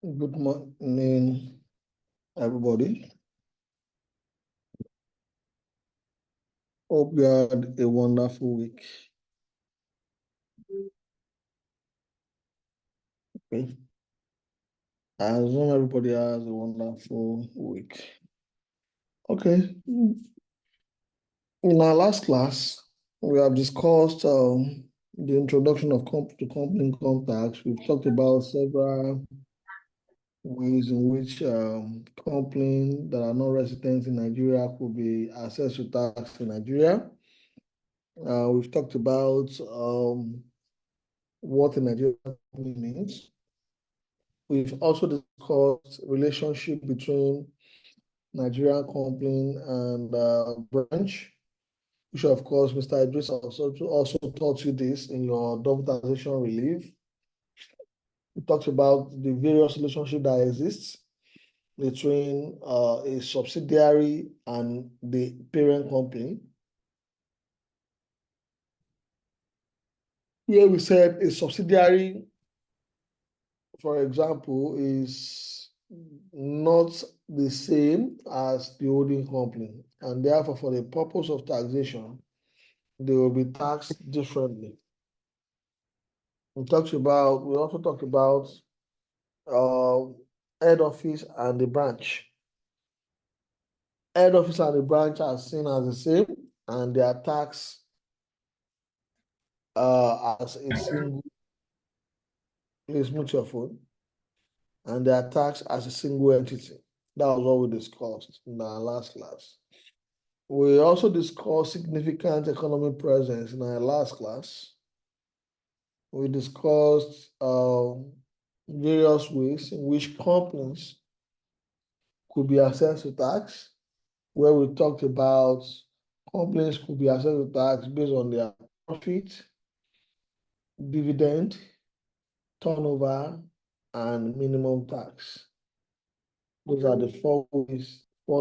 Good morning, everybody. Hope you had a wonderful week. Okay. I assume everybody has a wonderful week. Okay. In our last class, we have discussed the introduction of to company income tax. We've talked about several ways in which companies that are not residents in Nigeria could be assessed to tax in Nigeria. We've talked about what a Nigerian company means. We've also discussed relationship between Nigerian company and branch, which of course Mr. Idris also taught you this in your double taxation relief. We talked about the various relationship that exists between a subsidiary and the parent company. Here we said a subsidiary, for example, is not the same as the holding company, and therefore, for the purpose of taxation, they will be taxed differently. We also talked about head office and the branch. Head office and the branch are seen as the same, and they are taxed as a single. Please mute your phone. And they are taxed as a single entity. That was what we discussed in our last class. We also discussed significant economic presence in our last class. We discussed various ways in which companies could be assessed to tax, where we talked about companies could be assessed to tax based on their profit, dividend, turnover, and minimum tax. Those are the four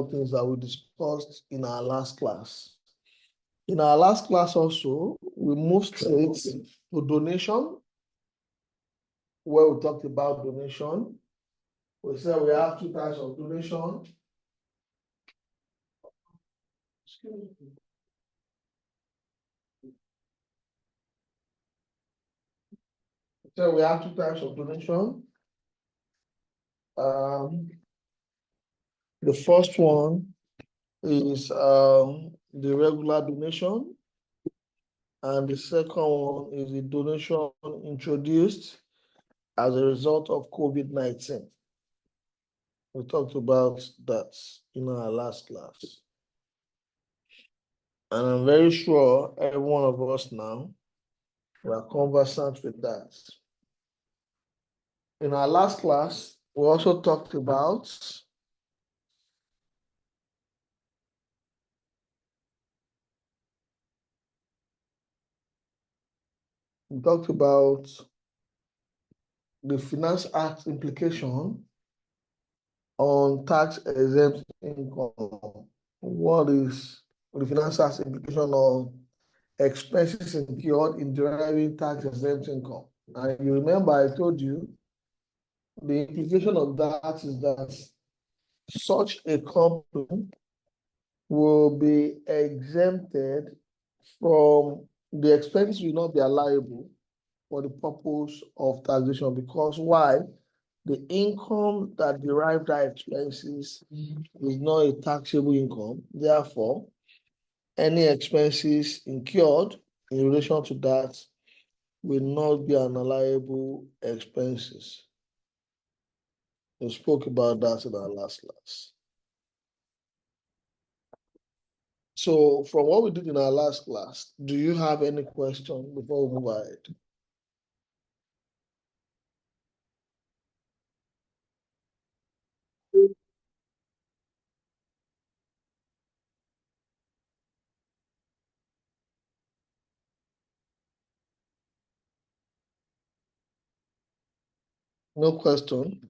things that we discussed in our last class. In our last class also, we moved straight to donation, where we talked about donation. We said we have two types of donation. So we have two types of donation. The first one is the regular donation, and the second one is the donation introduced as a result of COVID-19. We talked about that in our last class. And I'm very sure every one of us now, we are conversant with that. In our last class, we also talked about the Finance Act implication on tax exempt income. What is the Finance Act implication on expenses incurred in deriving tax exempt income? And you remember I told you the implication of that is that such a company will be exempted from the expenses will not be allowable for the purpose of taxation, because why? The income that derived that expenses is not a taxable income. Therefore, any expenses incurred in relation to that will not be an allowable expenses. We spoke about that in our last class. So from what we did in our last class, do you have any question before we move ahead? No question?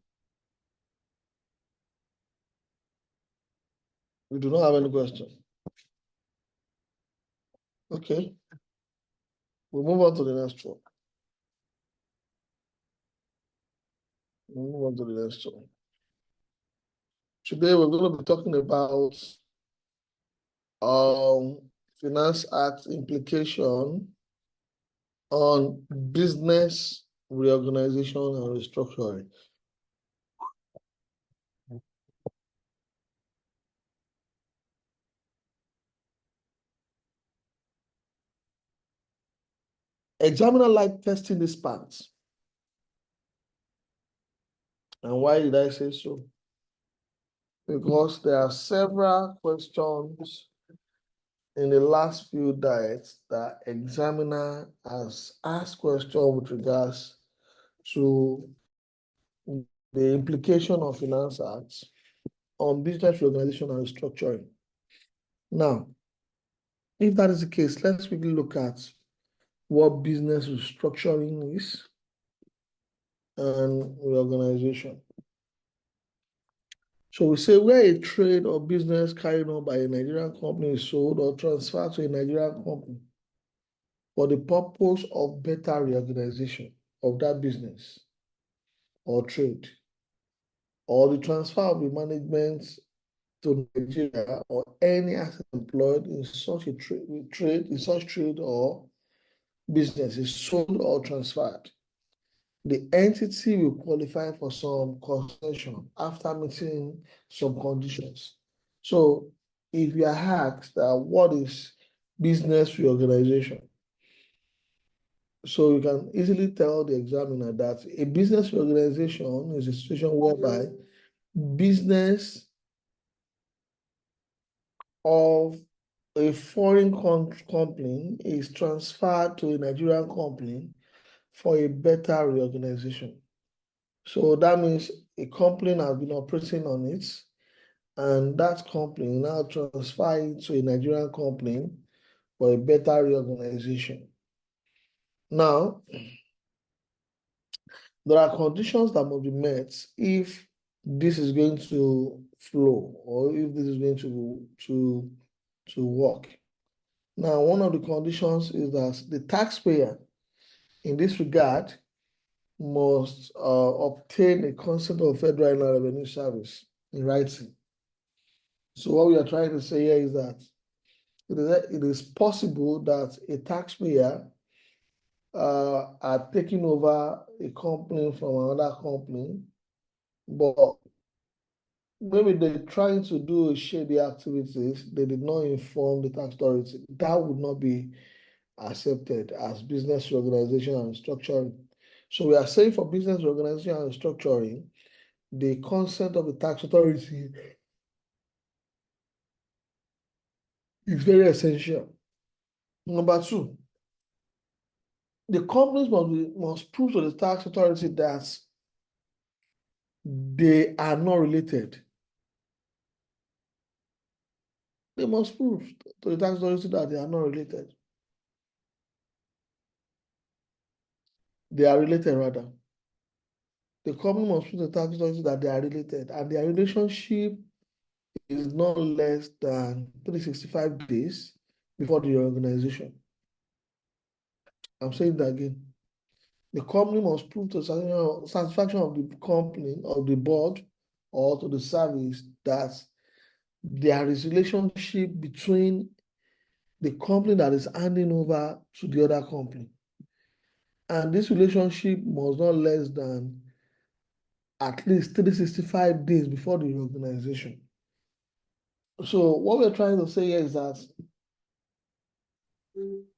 We do not have any question. Okay. We'll move on to the next one. We'll move on to the next one. Today we're going to be talking about Finance Act implication on business reorganization and restructuring. Examiner like testing this part. And why did I say so? Because there are several questions in the last few diets that examiner has asked questions with regards to the implication of Finance Acts on business reorganization and restructuring. Now, if that is the case, let's quickly look at what business restructuring is and reorganization. So we say where a trade or business carried on by a Nigerian company is sold or transferred to a Nigerian company for the purpose of better reorganization of that business or trade, or the transfer of the management to Nigeria or any asset employed in such a trade or business is sold or transferred, the entity will qualify for some concession after meeting some conditions. So if you are asked what is business reorganization, so you can easily tell the examiner that a business reorganization is a situation whereby business of a foreign company is transferred to a Nigerian company for a better reorganization. So that means a company has been operating on it, and that company now transfer it to a Nigerian company for a better reorganization. Now, there are conditions that must be met if this is going to flow or if this is going to work. Now, one of the conditions is that the taxpayer in this regard must obtain a consent of Federal Inland Revenue Service in writing. So what we are trying to say here is that it is possible that a taxpayer are taking over a company from another company, but maybe they're trying to do shady activities, they did not inform the tax authority. That would not be accepted as business reorganization and structuring. So we are saying for business reorganization and structuring, the consent of the tax authority is very essential. Number two, the companies must prove to the tax authority that they are not related. They must prove to the tax authority that they are not related. They are related, rather. The company must prove to the tax authority that they are related, and their relationship is not less than 365 days before the reorganization. I'm saying that again. The company must prove to satisfaction of the company, of the board, or to the service that there is relationship between the company that is handing over to the other company. And this relationship must not less than at least 365 days before the reorganization. So what we're trying to say here is that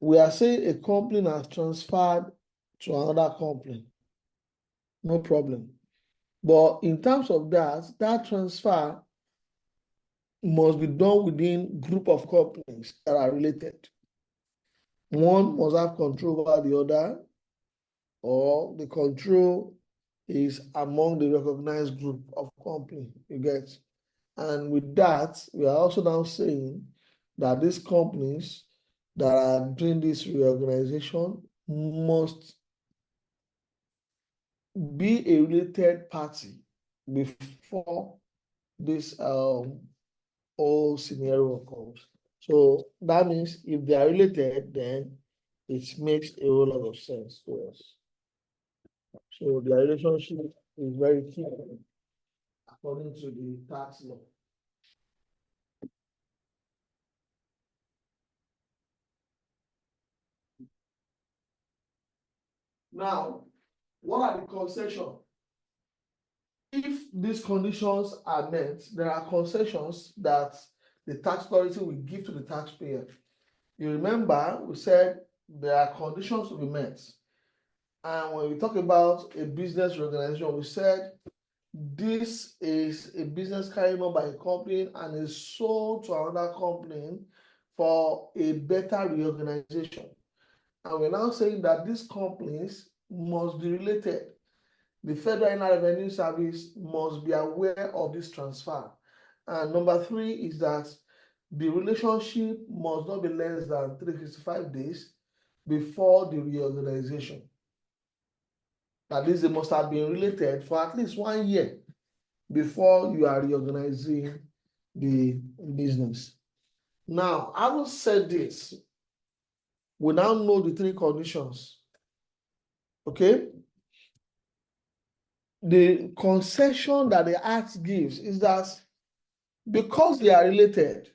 we are saying a company has transferred to another company. No problem. But in terms of that transfer must be done within group of companies that are related. One must have control over the other, or the control is among the recognized group of company, you get. And with that, we are also now saying that these companies that are doing this reorganization must be a related party before this whole scenario occurs. So that means if they are related, then it makes a whole lot of sense to us. So the relationship is very key according to the tax law. Now, what are the concessions? If these conditions are met, there are concessions that the tax authority will give to the taxpayer. You remember, we said there are conditions to be met. And when we talk about a business reorganization, we said this is a business carried on by a company and is sold to another company for a better reorganization. And we're now saying that these companies must be related. The Federal Inland Revenue Service must be aware of this transfer. And number 3 is that the relationship must not be less than 365 days before the reorganization. At least they must have been related for at least 1 year before you are reorganizing the business. Now, having said this, we now know the 3 conditions. Okay? The concession that the Act gives is that because they are related,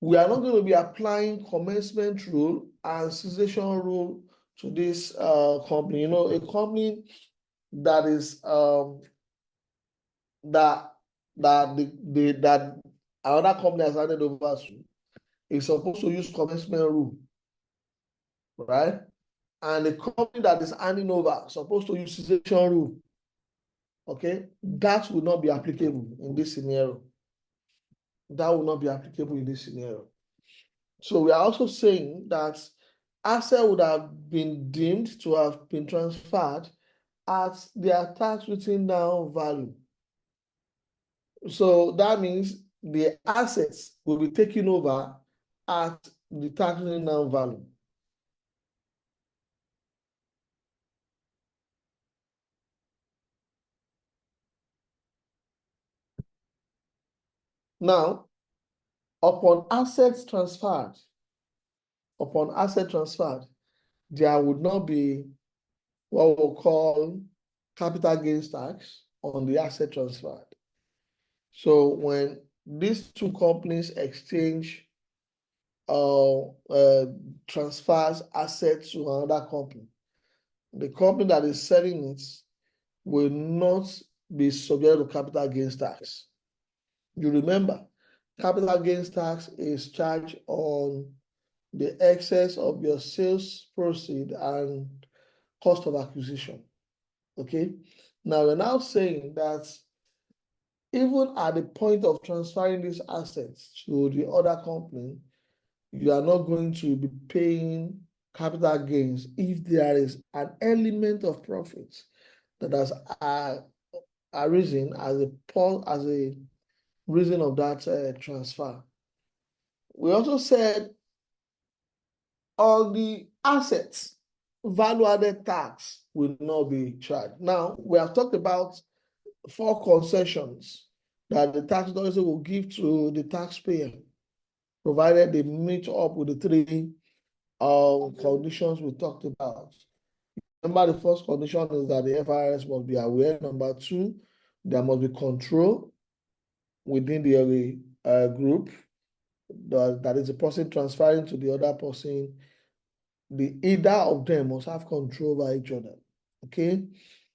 we are not going to be applying commencement rule and cessation rule to this company. You know, a company that is that another company has handed over to is supposed to use commencement rule, right? And the company that is handing over is supposed to use cessation rule. Okay, that will not be applicable in this scenario. That will not be applicable in this scenario. So we are also saying that asset would have been deemed to have been transferred at their tax written down value. So that means the assets will be taken over at the tax written down value. Now, upon asset transferred, there would not be what we'll call capital gains tax on the asset transferred. So when these 2 companies exchange transfers assets to another company, the company that is selling it will not be subject to capital gains tax. You remember, capital gains tax is charged on the excess of your sales proceed and cost of acquisition. Okay, now we're now saying that even at the point of transferring these assets to the other company, you are not going to be paying capital gains if there is an element of profit that has arisen as a reason of that transfer. We also said on the assets, value-added tax will not be charged. Now, we have talked about 4 concessions that the tax authority will give to the taxpayer, provided they meet up with the 3 conditions we talked about. Remember, the first condition is that the FIRS must be aware. Number 2, there must be control within the group. That is the person transferring to the other person. Either of them must have control over each other. Okay,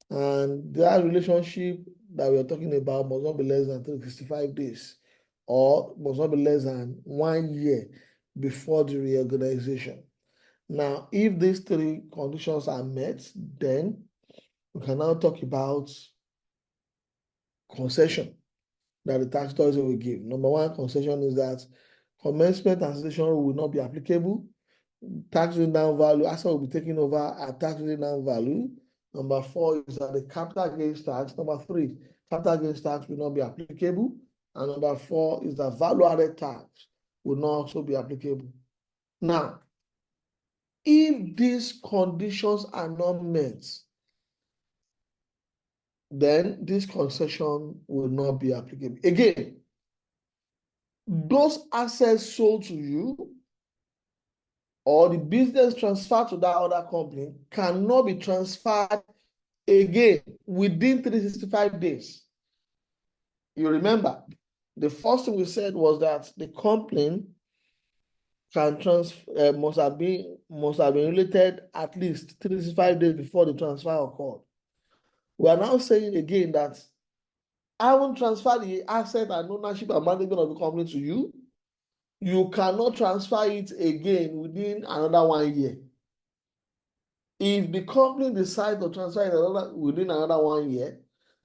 and that relationship that we are talking about must not be less than 365 days, or must not be less than 1 year before the reorganization. Now, if these 3 conditions are met, then we can now talk about concession that the tax authority will give. Number 1 concession is that commencement and cessation will not be applicable. Tax written down value, asset will be taken over at tax written down value. Number 4 is that the capital gains tax. Number 3, capital gains tax will not be applicable. And number 4 is that value-added tax will not also be applicable. Now, if these conditions are not met, then this concession will not be applicable. Again, those assets sold to you or the business transferred to that other company cannot be transferred again, within 365 days. You remember, the first thing we said was that the company can must have been related at least 365 days before the transfer occurred. We are now saying again that I won't transfer the asset and ownership and management of the company to you. You cannot transfer it again within another 1 year. If the company decides to transfer it within another 1 year,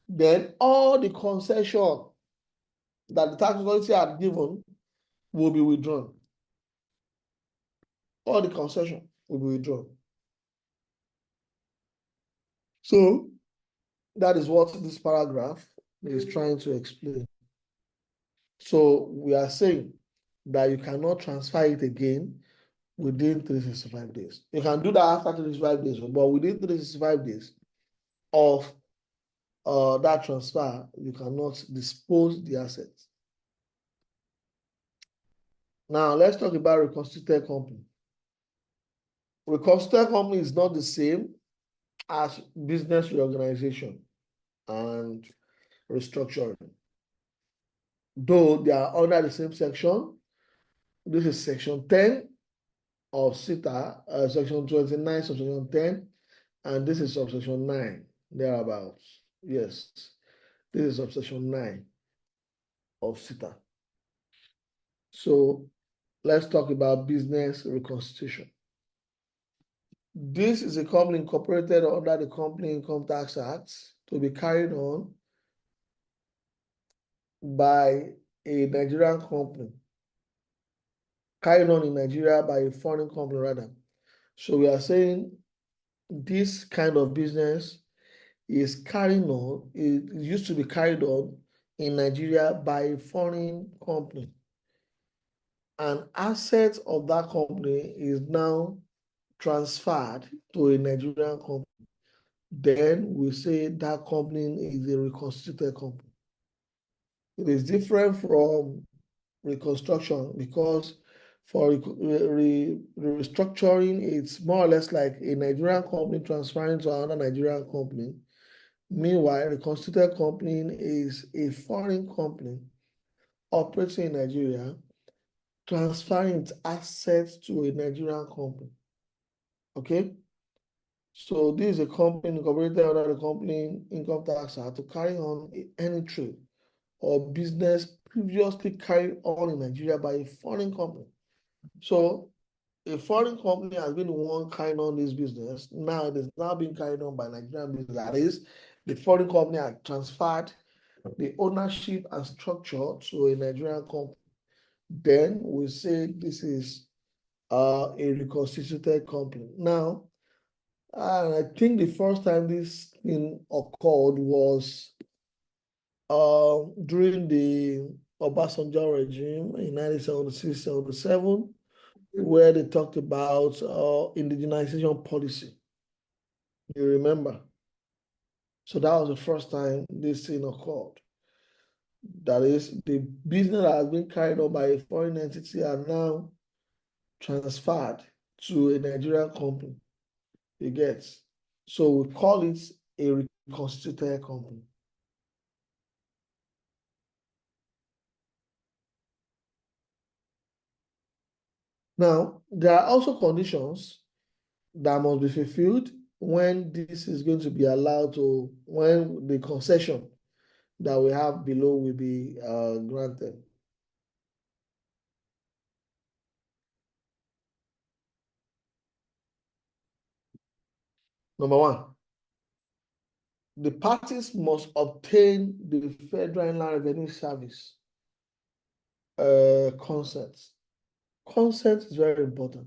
then all the concession that the tax authority had given will be withdrawn. All the concession will be withdrawn. So that is what this paragraph is trying to explain. So we are saying that you cannot transfer it again within 365 days. You can do that after 365 days, but within 365 days of that transfer, you cannot dispose the assets. Now, let's talk about reconstituted company. Reconstituted company is not the same as business reorganization and restructuring. Though they are under the same section, this is section 10 of SITA, section 29, subsection 10, and this is subsection 9, thereabouts. Yes, this is subsection 9 of SITA. So let's talk about business reconstitution. This is a company incorporated under the Company Income Tax Act to be carried on by a Nigerian company, carried on in Nigeria by a foreign company rather. So we are saying this kind of business is carrying on, it used to be carried on in Nigeria by a foreign company. An asset of that company is now transferred to a Nigerian company. Then we say that company is a reconstituted company. It is different from reconstruction because for restructuring, it's more or less like a Nigerian company transferring to another Nigerian company. Meanwhile, a reconstituted company is a foreign company operating in Nigeria, transferring its assets to a Nigerian company. Okay? So this is a company incorporated under the Company Income Tax Act to carry on any trade or business previously carried on in Nigeria by a foreign company. So a foreign company has been the one carrying on this business. Now it is now being carried on by Nigerian business. That is, the foreign company has transferred the ownership and structure to a Nigerian company. Then we say this is a reconstituted company. Now, I think the first time this thing occurred was during the Obasanjo regime in 1976-77, where they talked about indigenization policy. You remember? So that was the first time this thing occurred. That is, the business that has been carried on by a foreign entity are now transferred to a Nigerian company. You get? So we call it a reconstituted company. Now, there are also conditions that must be fulfilled when this is going to be allowed to, when the concession that we have below will be granted. Number one, the parties must obtain the Federal Inland Revenue Service consent. Consent is very important.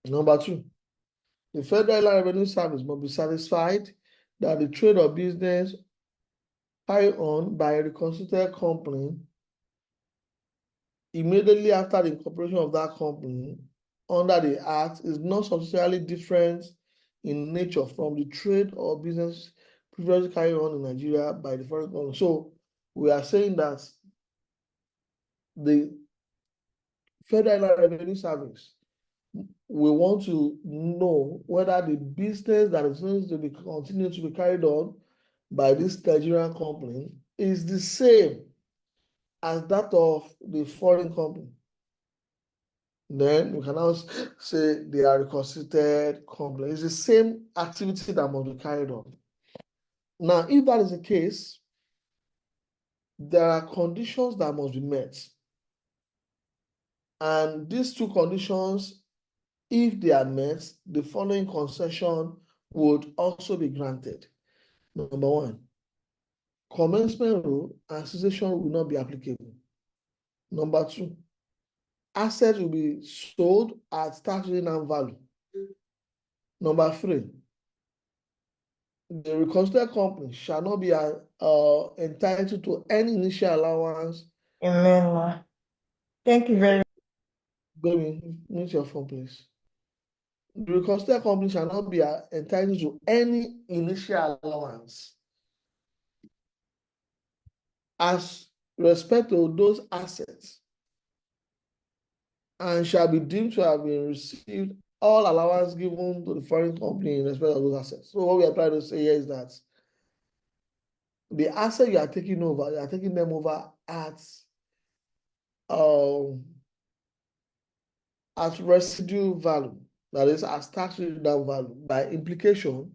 Number two, the Federal Inland Revenue Service must be satisfied that the trade or business carried on by a reconstituted company immediately after the incorporation of that company under the Act is not substantially different in nature from the trade or business previously carried on in Nigeria by the foreign company. So we are saying that the Federal Revenue Service we want to know whether the business that is going to be continued to be carried on by this Nigerian company is the same as that of the foreign company. Then we can now say they are a constituted company. It's the same activity that must be carried on. Now, if that is the case, there are conditions that must be met. And these two conditions, if they are met, the following concession would also be granted. Number one, commencement rule and cessation will not be applicable. Number two, assets will be sold at tax return value. Number three, the reconstructed company shall not be entitled to any initial allowance. Amen. Thank you very much. Baby, mute your phone, please. The reconstructed company shall not be entitled to any initial allowance as respect to those assets, and shall be deemed to have been received all allowance given to the foreign company in respect of those assets. So what we are trying to say here is that the asset you are taking over, you are taking them over at residual value, that is as tax written-down value. By implication,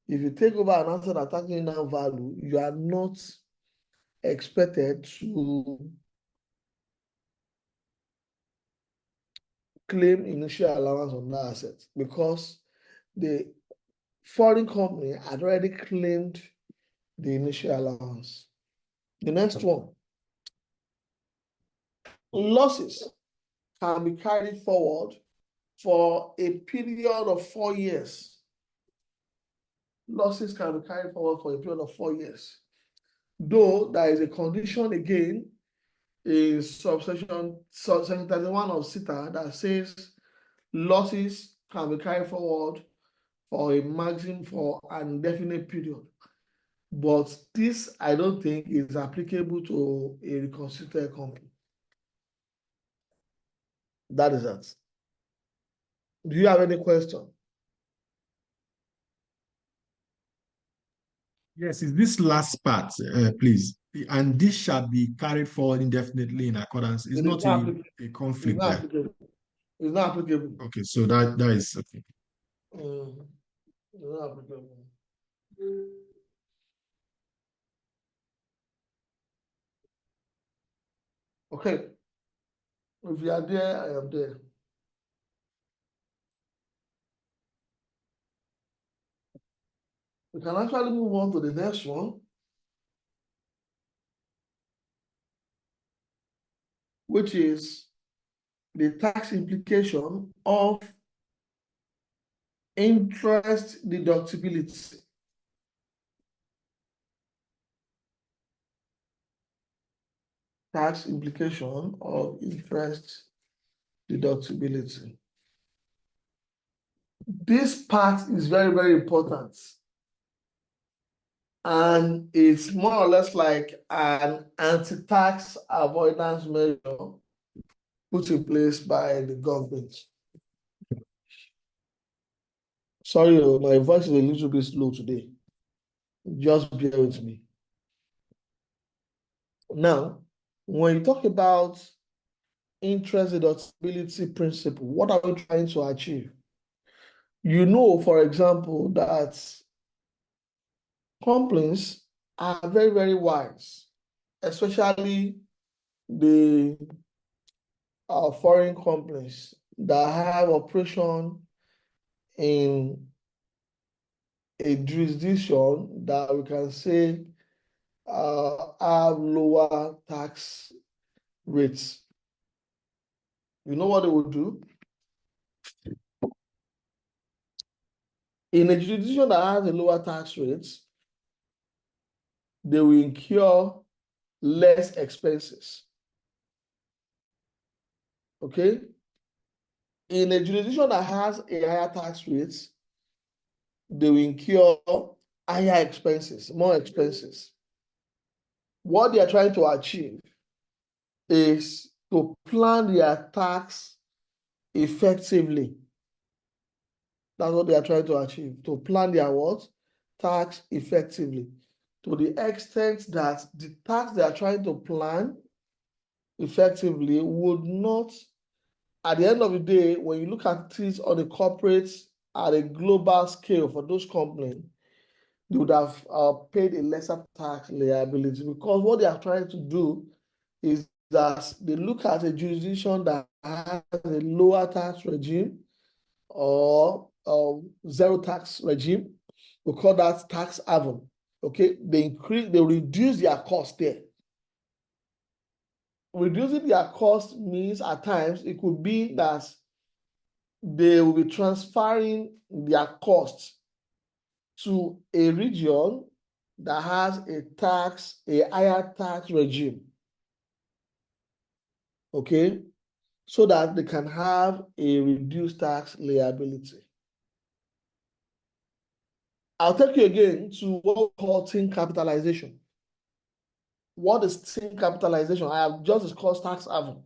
if you take over an asset at tax written-down value, you are not expected to claim initial allowance on that asset because the foreign company had already claimed the initial allowance. The next one, losses can be carried forward for a period of 4 years. Losses can be carried forward for a period of 4 years. Though there is a condition again in section 31 of SITA that says losses can be carried forward for a maximum for an indefinite period. But this, I don't think, is applicable to a reconstituted company. That is that. Do you have any question? Yes, is this last part, please. And this shall be carried forward indefinitely in accordance. It's not a conflict it's not there. applicable. It's not applicable. Okay, so that is okay. It's not applicable. Okay. If you are there, I am there. We can actually move on to the next one, which is the tax implication of interest deductibility. Tax implication of interest deductibility. This part is very, very important. And it's more or less like an anti-tax avoidance measure put in place by the government. Sorry, my voice is a little bit slow today. Just bear with me. Now, when you talk about interest deductibility principle, what are we trying to achieve? You know, for example, that companies are very, very wise, especially the foreign companies that have operation in a jurisdiction that we can say have lower tax rates. You know what they will do? In a jurisdiction that has a lower tax rate, they will incur less expenses. Okay? In a jurisdiction that has a higher tax rate, they will incur higher expenses, more expenses. What they are trying to achieve is to plan their tax effectively. That's what they are trying to achieve, to plan their what? Tax effectively. To the extent that the tax they are trying to plan effectively would not, at the end of the day, when you look at things on a corporate, at a global scale for those companies, they would have paid a lesser tax liability, because what they are trying to do is that they look at a jurisdiction that has a lower tax regime or zero tax regime. We call that tax haven. Okay, they reduce their cost there. Reducing their cost means at times it could be that they will be transferring their costs to a region that has a higher tax regime. Okay, so that they can have a reduced tax liability. I'll take you again to what we call tin capitalization. What is tin capitalization? I have just discussed tax haven.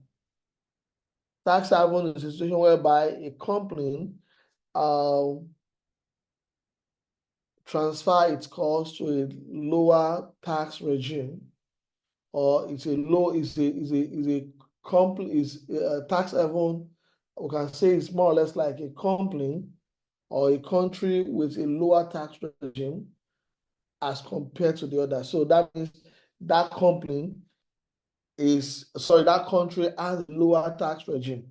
Tax haven is a situation whereby a company transfer its cost to a lower tax regime, or it's a tax haven. We can say it's more or less like a company or a country with a lower tax regime as compared to the other. So that means that country has a lower tax regime.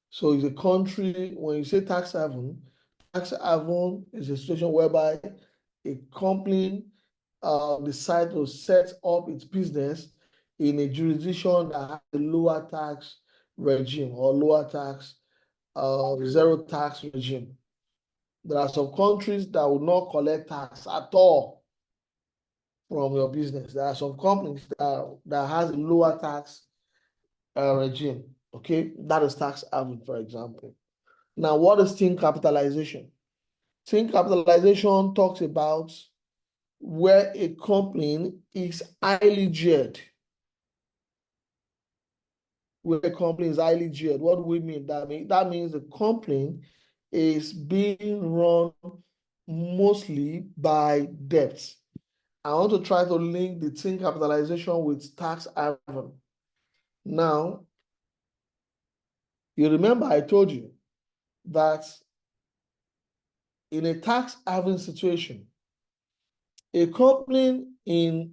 So it's a country, when you say tax haven is a situation whereby a company decides to set up its business in a jurisdiction that has a lower tax regime or lower tax, zero tax regime. There are some countries that will not collect tax at all from your business. There are some companies that has a lower tax regime. Okay, that is tax haven, for example. Now, what is tin capitalization? Tin capitalization talks about where a company is highly geared. Where a company is highly geared. What do we mean? That means the company is being run mostly by debts. I want to try to link the tin capitalization with tax haven. Now, you remember I told you that in a tax haven situation, a company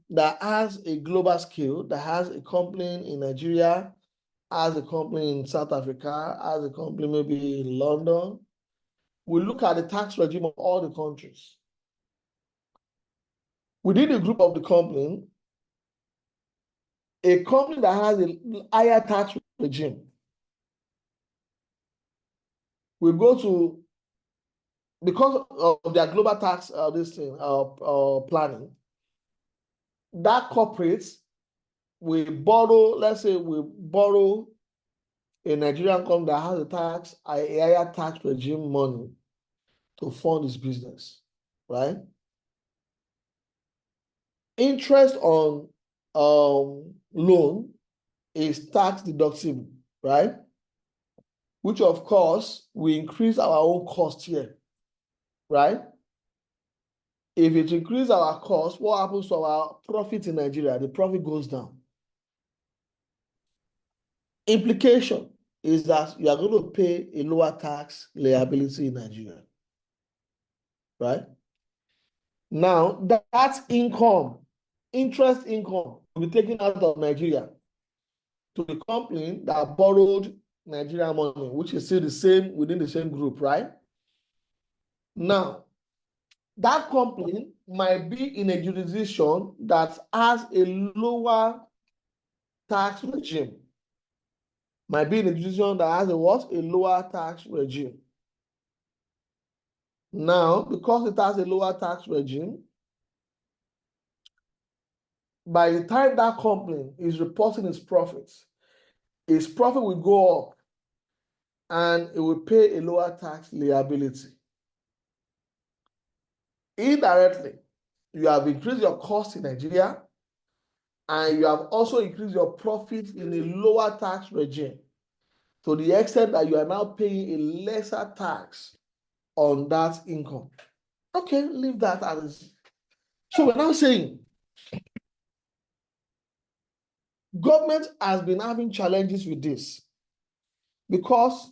that has a global scale, that has a company in Nigeria, has a company in South Africa, has a company maybe in London, we look at the tax regime of all the countries. Within the group of the company, a company that has a higher tax regime will go to, because of their global tax planning, that corporate will borrow, let's say we borrow a Nigerian company that has a higher tax regime money to fund its business, right? Interest on loan is tax deductible, right? Which of course will increase our own cost here, right? If it increases our cost, what happens to our profit in Nigeria? The profit goes down. Implication is that you are going to pay a lower tax liability in Nigeria, right? Now, that income, interest income, will be taken out of Nigeria to the company that borrowed Nigerian money, which is still the same within the same group, right? Now, that company might be in a jurisdiction that has a lower tax regime. Might be in a jurisdiction that has a what? A lower tax regime. Now, because it has a lower tax regime, by the time that company is reporting its profit will go up and it will pay a lower tax liability. Indirectly, you have increased your cost in Nigeria and you have also increased your profit in a lower tax regime. to the extent that you are now paying a lesser tax on that income. Okay, leave that as. So we're now saying government has been having challenges with this because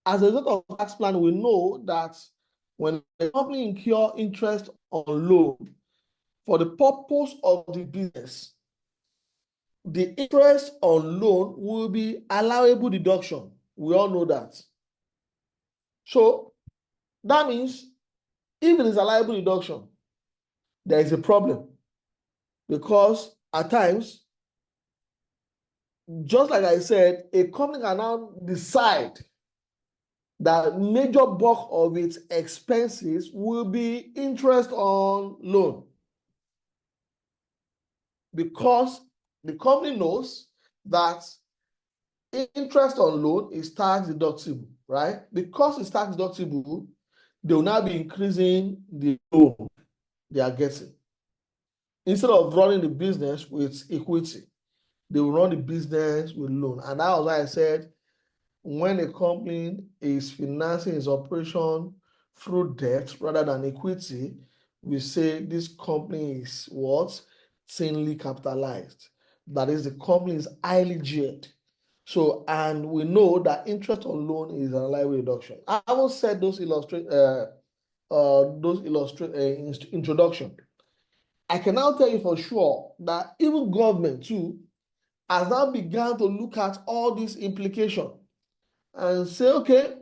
as a result of tax plan, we know that when a company incur interest on loan for the purpose of the business, the interest on loan will be allowable deduction. We all know that. So that means if it is allowable deduction, there is a problem because at times, just like I said, a company can now decide that major bulk of its expenses will be interest on loan because the company knows that interest on loan is tax deductible, right? Because it's tax deductible, they will now be increasing the loan they are getting. Instead of running the business with equity, they will run the business with loan. And that was why I said, when a company is financing its operation through debt rather than equity, we say this company is what? Thinly capitalized. That is, the company is highly geared. So, and we know that interest on loan is an allowable reduction. I haven't said those introduction. I can now tell you for sure that even government too has now begun to look at all these implications and say, okay,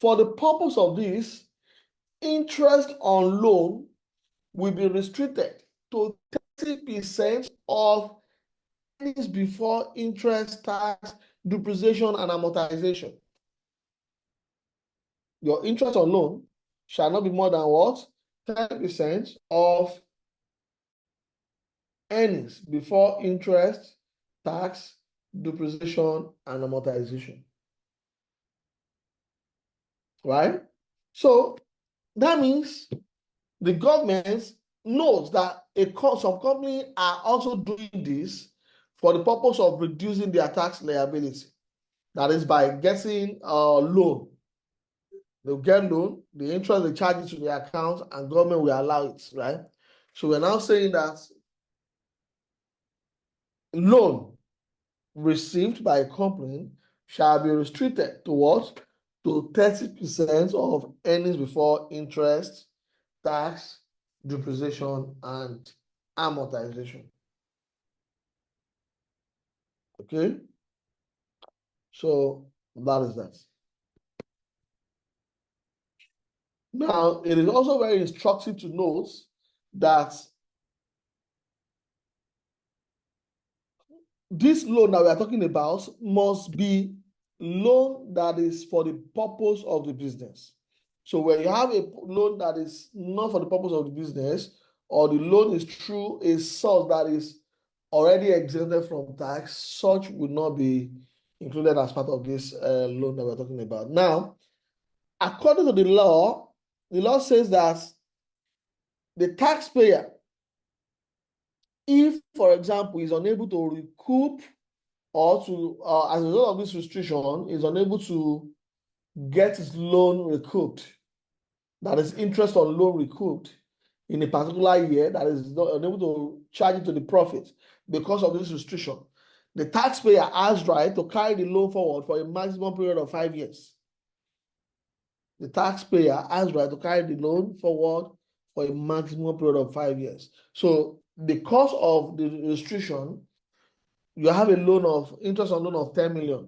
for the purpose of this, interest on loan will be restricted to 30% of earnings before interest, tax, depreciation, and amortization. Your interest on loan shall not be more than what? 10% of earnings before interest, tax, depreciation, and amortization. Right? So that means the government knows that some companies are also doing this for the purpose of reducing their tax liability. That is by getting a loan. They'll get loan, the interest they charge it to the account, and government will allow it, right? So we're now saying that loan received by a company shall be restricted to what? To 30% of earnings before interest, tax, depreciation, and amortization. Okay? So that is that. Now, it is also very instructive to note that this loan that we are talking about must be loan that is for the purpose of the business. So when you have a loan that is not for the purpose of the business, or the loan is through a source that is already exempted from tax, such would not be included as part of this loan that we're talking about. Now, according to the law says that the taxpayer, if, for example, is unable to recoup or to, as a result of this restriction, is unable to get his loan recouped, that is interest on loan recouped in a particular year, that is not unable to charge it to the profit because of this restriction, the taxpayer has right to carry the loan forward for a maximum period of 5 years. The taxpayer has right to carry the loan forward for a maximum period of 5 years. So because of the restriction, you have a loan of interest on loan of 10 million,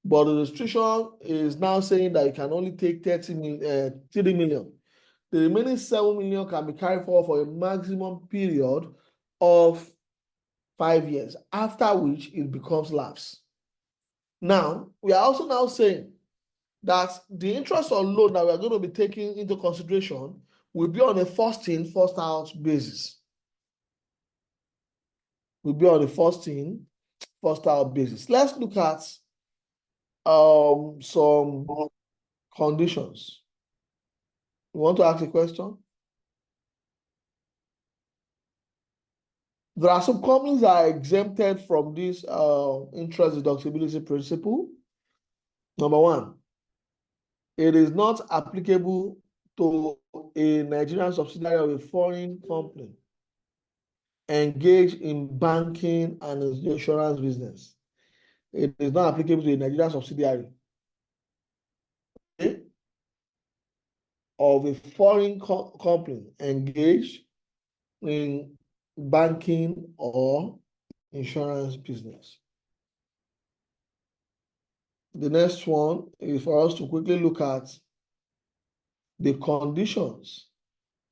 but the restriction is now saying that you can only take 3 million. The remaining 7 million can be carried forward for a maximum period of 5 years, after which it becomes lapse. Now, we are also now saying that the interest on loan that we are going to be taking into consideration will be on a first in, first out basis. Will be on a first in, first out basis. Let's look at some conditions. You want to ask a question? There are some companies that are exempted from this interest deductibility principle. Number one, it is not applicable to a Nigerian subsidiary of a foreign company engaged in banking and insurance business. It is not applicable to a Nigerian subsidiary of a foreign company engaged in banking or insurance business. The next one is for us to quickly look at the conditions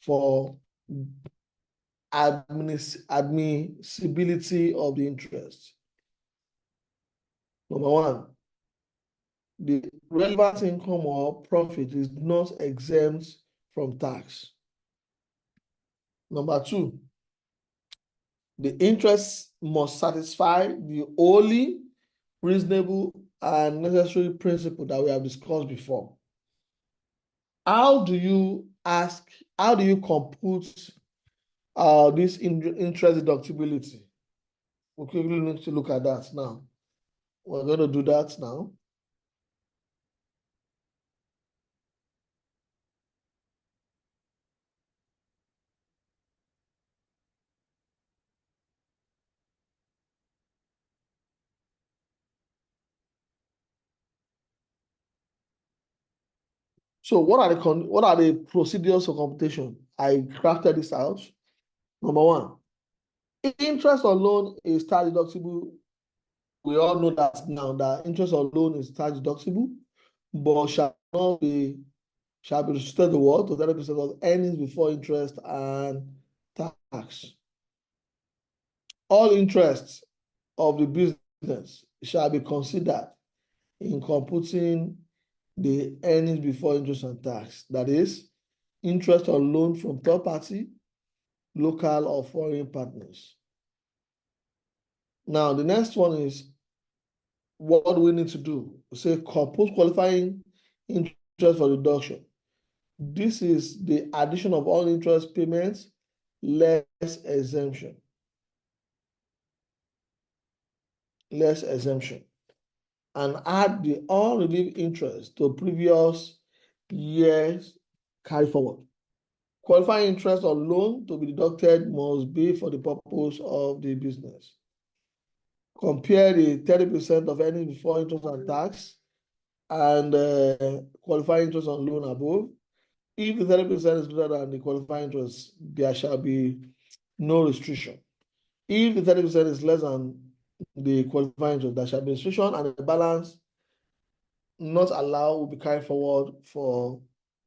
for admissibility of the interest. Number one, the relevant income or profit is not exempt from tax. Number two, the interest must satisfy the only reasonable and necessary principle that we have discussed before. How do you compute this interest deductibility? We quickly need to look at that now. We're going to do that now. So what are the procedures for computation? I crafted this out. Number one, interest on loan is tax deductible. We all know that now, that interest on loan is tax deductible, but shall be restricted to what? To 30% of earnings before interest and tax. All interests of the business shall be considered in computing the earnings before interest and tax. That is, interest on loan from third party, local or foreign partners. Now, the next one is, what do we need to do? Say, compute qualifying interest for deduction. This is the addition of all interest payments less exemption. Less exemption. And add the unrelieved interest to previous years carry forward. Qualifying interest on loan to be deducted must be for the purpose of the business. Compare the 30% of earnings before interest and tax and qualifying interest on loan above. If the 30% is greater than the qualifying interest, there shall be no restriction. If the 30% is less than the qualifying interest, there shall be restriction, and the balance not allowed will be carried forward for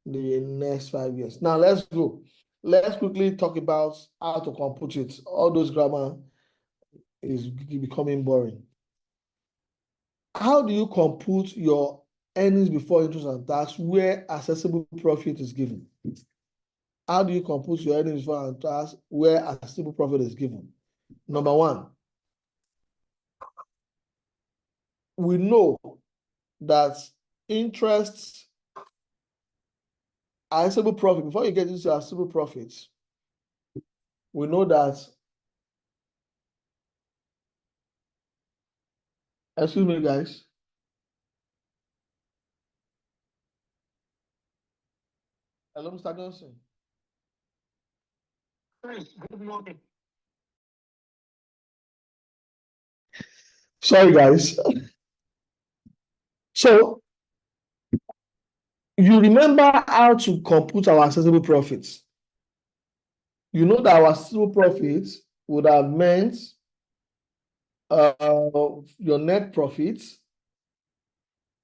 the next 5 years. Now let's go. Let's quickly talk about how to compute it. All those grammar is becoming boring. How do you compute your earnings before interest and tax where accessible profit is given? How do you compute your earnings before and tax where accessible profit is given? Number one, we know that interest, accessible profit, before you get into accessible profits, we know that, excuse me, guys. Hello, Mr. Johnson. Good morning. Sorry, guys. So, you remember how to compute our accessible profits. You know that our accessible profits would have meant your net profits,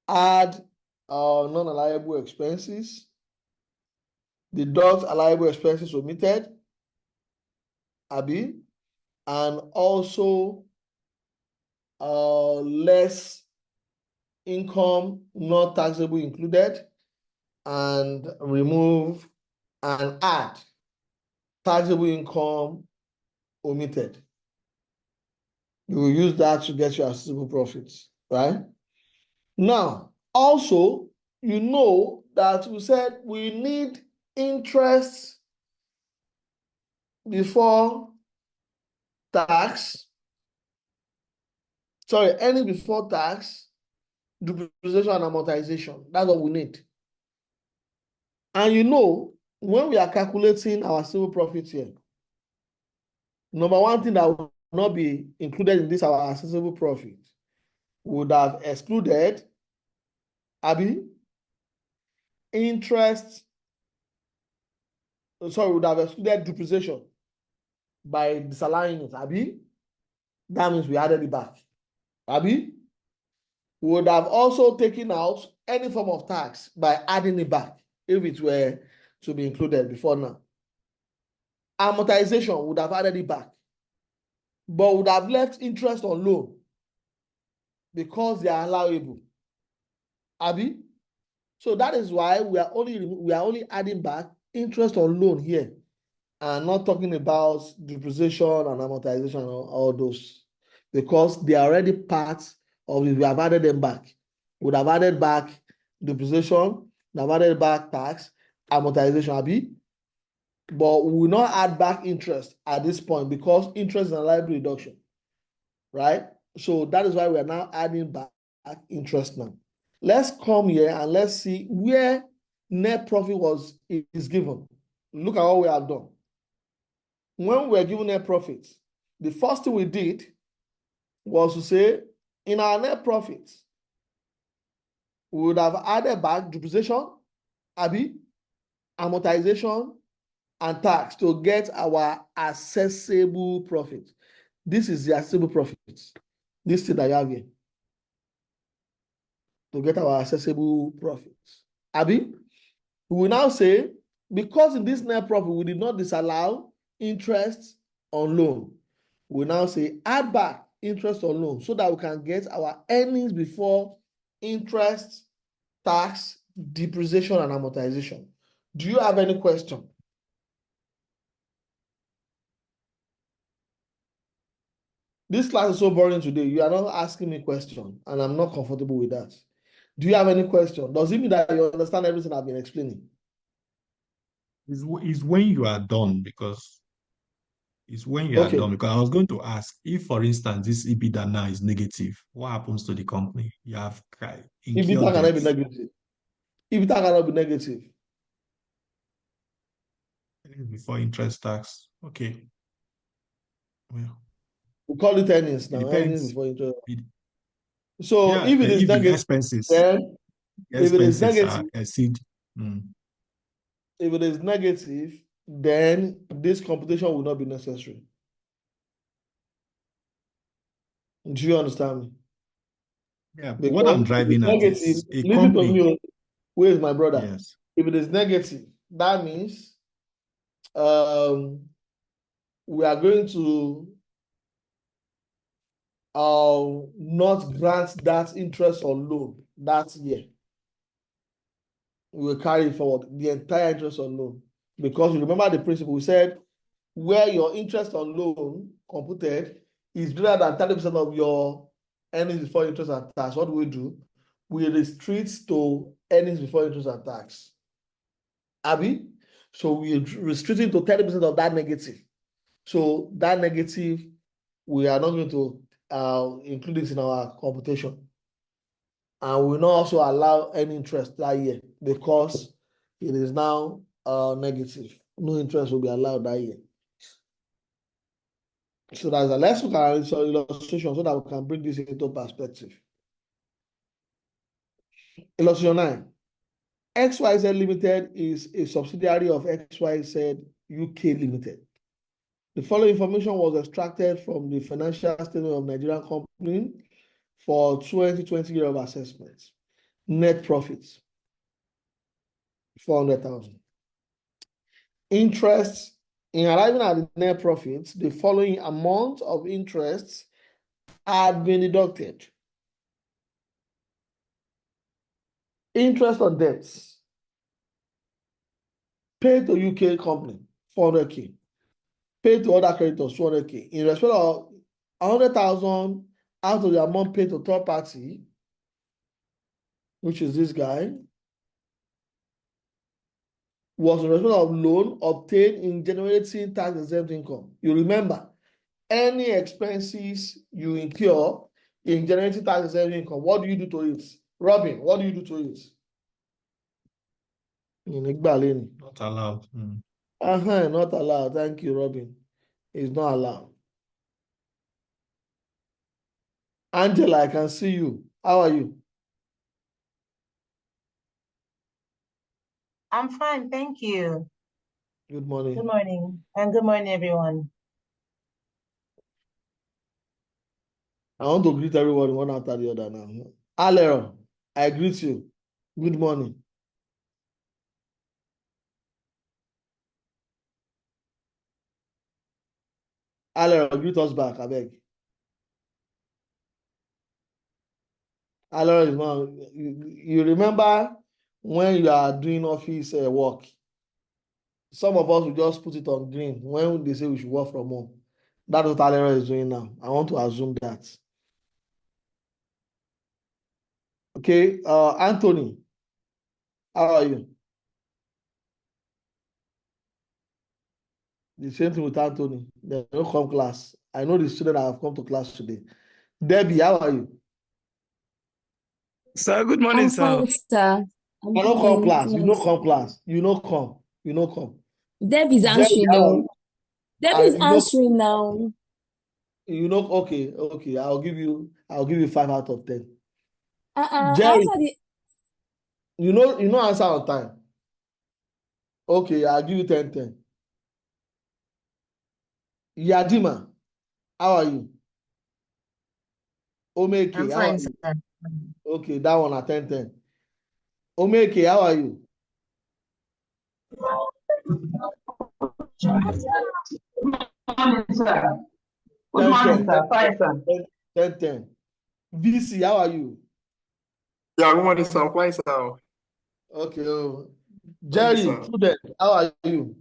add non-allowable expenses, deduct allowable expenses omitted, Abi, and also less income not taxable included, and remove and add taxable income omitted. You will use that to get your accessible profits, right? Now, also, you know that we said we need interest before tax, sorry, earnings before tax depreciation and amortization. That's what we need. And you know, when we are calculating our civil profit here, number one thing that will not be included in this, our accessible profit, would have excluded, Abi, interest, sorry, would have excluded depreciation by disallowing it, Abi. That means we added it back. Abi, we would have also taken out any form of tax by adding it back if it were to be included before now. Amortization would have added it back, but would have left interest on loan because they are allowable. Abi? So that is why we are only adding back interest on loan here and not talking about depreciation and amortization and all those, because they are already part of it. We have added them back. We would have added back depreciation, we have added back tax, amortization, Abi. But we will not add back interest at this point because interest is a liability reduction, right? So that is why we are now adding back interest now. Let's come here and let's see where net profit is given. Look at what we have done. When we were given net profits, the first thing we did was to say, in our net profits, we would have added back depreciation, Abi, amortization, and tax to get our accessible profit. This is the accessible profit. This thing that you have here. To get our accessible profits. Abi, we will now say, because in this net profit, we did not disallow interest on loan. We will now say, add back interest on loan so that we can get our earnings before interest, tax, depreciation, and amortization. Do you have any question? This class is so boring today. You are not asking me questions, and I'm not comfortable with that. Do you have any question? Does it mean that you understand everything I've been explaining? Is when you are done, because it's when you are done. Because I was going to ask if, for instance, this EBITDA now is negative, what happens to the company? You have EBITDA cannot be negative. EBITDA cannot be negative. Before interest, tax. Okay. Well, we call it earnings now. Earnings before interest. So yeah, if it is negative, expenses, then if it is negative, exceed. If it is negative, then this computation will not be necessary. Do you understand me? Yeah, because what I'm driving at is a listen to me. Where is my brother? Yes. If it is negative, that means we are going to not grant that interest on loan that year. We will carry forward the entire interest on loan, because you remember the principle. We said where your interest on loan computed is greater than 30% of your earnings before interest and tax. What do? We restrict to earnings before interest and tax. Abi? So we restrict it to 30% of that negative. So that negative, we are not going to include it in our computation. And we will not also allow any interest that year because it is now negative. No interest will be allowed that year. So that's let's look at our illustration so that we can bring this into perspective. Illustration 9. XYZ Limited is a subsidiary of XYZ UK Limited. The following information was extracted from the financial statement of Nigerian company for 2020 year of assessment. Net profits, 400,000. Interest, in arriving at the net profits, the following amount of interest had been deducted. Interest on debts paid to UK company, 400K. Paid to other creditors, 200K. In respect of 100,000 out of the amount paid to third party, which is this guy, was in respect of loan obtained in generating tax-exempt income. You remember, any expenses you incur in generating tax-exempt income, what do you do to it? Robin, what do you do to it? Not allowed. Not allowed. Thank you, Robin. It's not allowed. Angela, I can see you. How are you? I'm fine, thank you. Good morning. Good morning, and good morning, everyone. I want to greet everyone one after the other now. Alero, I greet you. Good morning. Alero, greet us back, I beg. Alero is one. You remember when you are doing office work, some of us will just put it on green when they say we should work from home. That's what Alero is doing now. I want to assume that. Okay, Anthony, how are you? The same thing with Anthony. They don't come class. I know the students that have come to class today. Debbie, how are you? Sir, good morning, I'm sir. fine, sir. I'm You don't come fine. class. You don't come class. You don't come. You don't come. Deb is Jerry, answering how are now. you? Deb is You know, answering now. okay. I'll give you 5 out of 10. Jerry, After the you know answer on time. Okay, I'll give you 10. Yadima, how are you? Omeke, I'm how are fine, you? sir. Okay, that one at 10. Omeke, how are you? Morning, sir. Good 10, morning, 10, sir. Fine, sir. 10. VC, how are you? Yeah, good morning, sir. I'm fine, sir. Okay. Thank you, Jerry, sir. Prudent, how are you?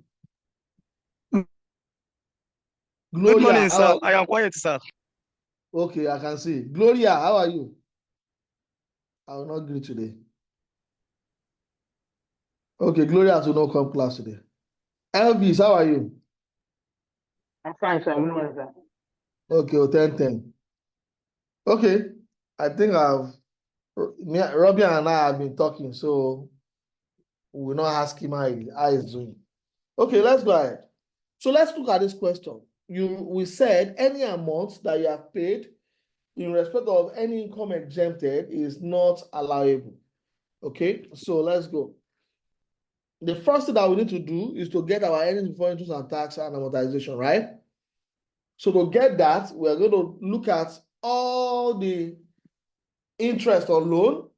Good Gloria, morning, how sir. are you? I am quiet, sir. Okay, I can see. Gloria, how are you? I will not greet today. Okay, Gloria will not come class today. Elvis, how are you? I'm fine, sir. Good morning, sir. Okay, 10. Okay, I think Robbie and I have been talking, so we will not ask him how he's doing. Okay, let's go ahead. So let's look at this question. We said any amount that you have paid in respect of any income exempted is not allowable. Okay, so let's go. The first thing that we need to do is to get our earnings before interest and tax and amortization, right? So to get that, we're going to look at all the interest on loan.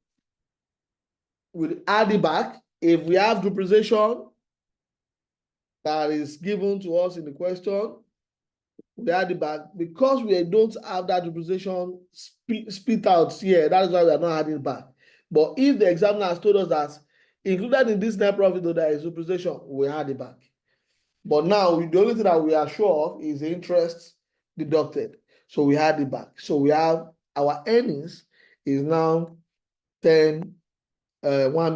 We'll add it back. If we have depreciation that is given to us in the question, we add it back. Because we don't have that depreciation split out here, that is why we are not adding it back. But if the examiner has told us that included in this net profit, though, there is depreciation, we add it back. But now the only thing that we are sure of is the interest deducted. So we add it back. So we have our earnings is now 1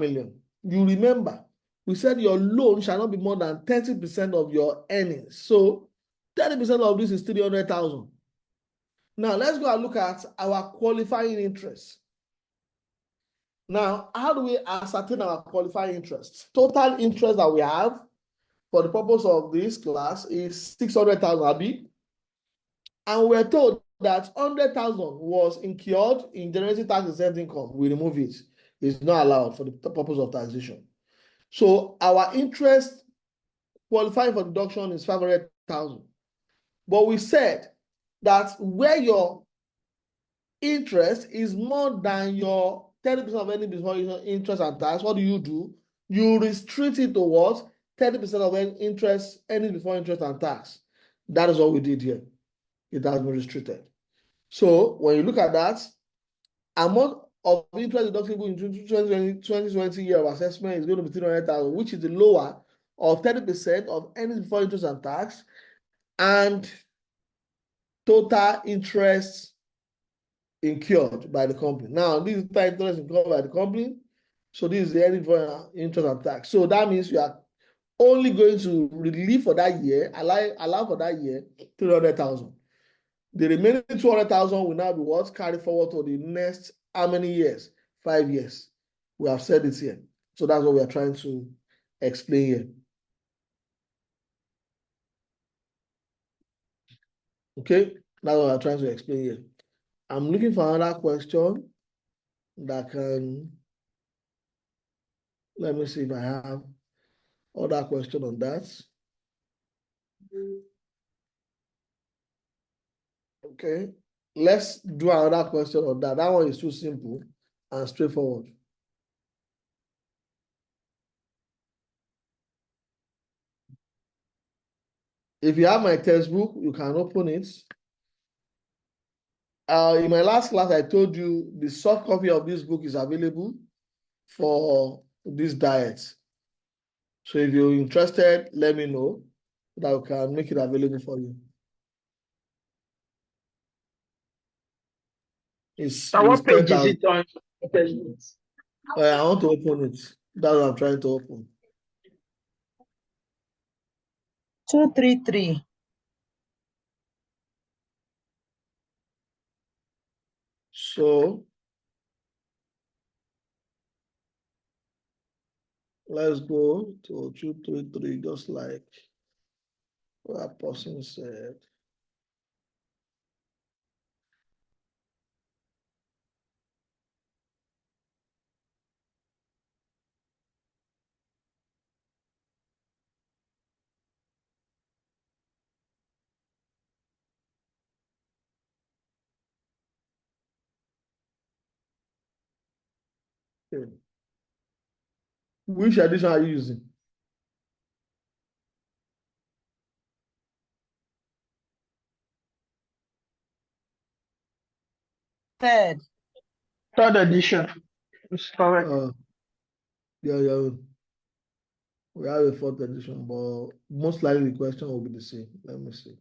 million. You remember, we said your loan shall not be more than 30% of your earnings. So 30% of this is 300,000. Now let's go and look at our qualifying interest. Now, how do we ascertain our qualifying interest? Total interest that we have for the purpose of this class is 600,000, Abi. And we're told that 100,000 was incurred in generating tax exempt income. We remove it. It's not allowed for the purpose of taxation. So our interest qualifying for deduction is 500,000. But we said that where your interest is more than your 30% of any before interest and tax, what do? You restrict it to what? 30% of any interest, any before interest and tax. That is what we did here. It has been restricted. So when you look at that, amount of interest deductible in 2020 year of assessment is going to be 300,000, which is the lower of 30% of any before interest and tax, and total interest incurred by the company. Now, this is total interest incurred by the company. So this is the any before interest and tax. So that means you are only going to relieve for that year, allow for that year 300,000. The remaining 200,000 will now be what? Carried forward to the next how many years? 5 years. We have said it here. So that's what we are trying to explain here. Okay, that's what I'm trying to explain here. I'm looking for another question that can, let me see if I have other question on that. Okay, let's do another question on that. That one is too simple and straightforward. If you have my textbook, you can open it. In my last class, I told you the soft copy of this book is available for this diet. So if you're interested, let me know so that we can make it available for you. So what page is it on? I want to open it. That's what I'm trying to open. 233. So let's go to 233, just like what person said. Okay. Which edition are you using? Third. Third edition. It's correct. Yeah. We have a fourth edition, but most likely the question will be the same. Let me see.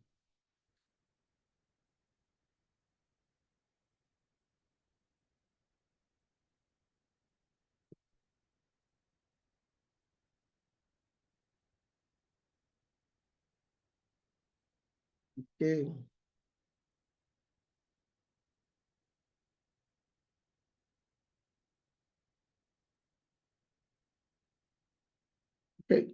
Okay. Okay.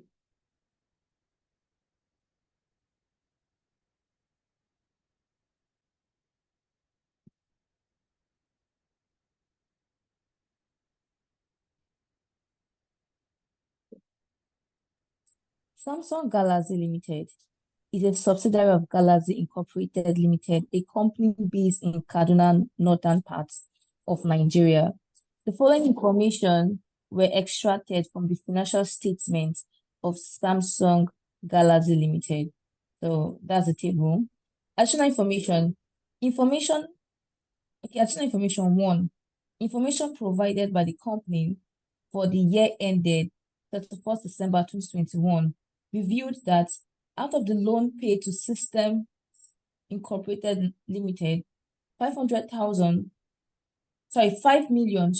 Samsung Galaxy Limited is a subsidiary of Galaxy Incorporated Limited, a company based in Kaduna, northern parts of Nigeria. The following information were extracted from the financial statements of Samsung Galaxy Limited. So that's the table. Additional information. Additional information 1. Information provided by the company for the year ended 31st December 2021 revealed that out of the loan paid to System Incorporated Limited, 5 million,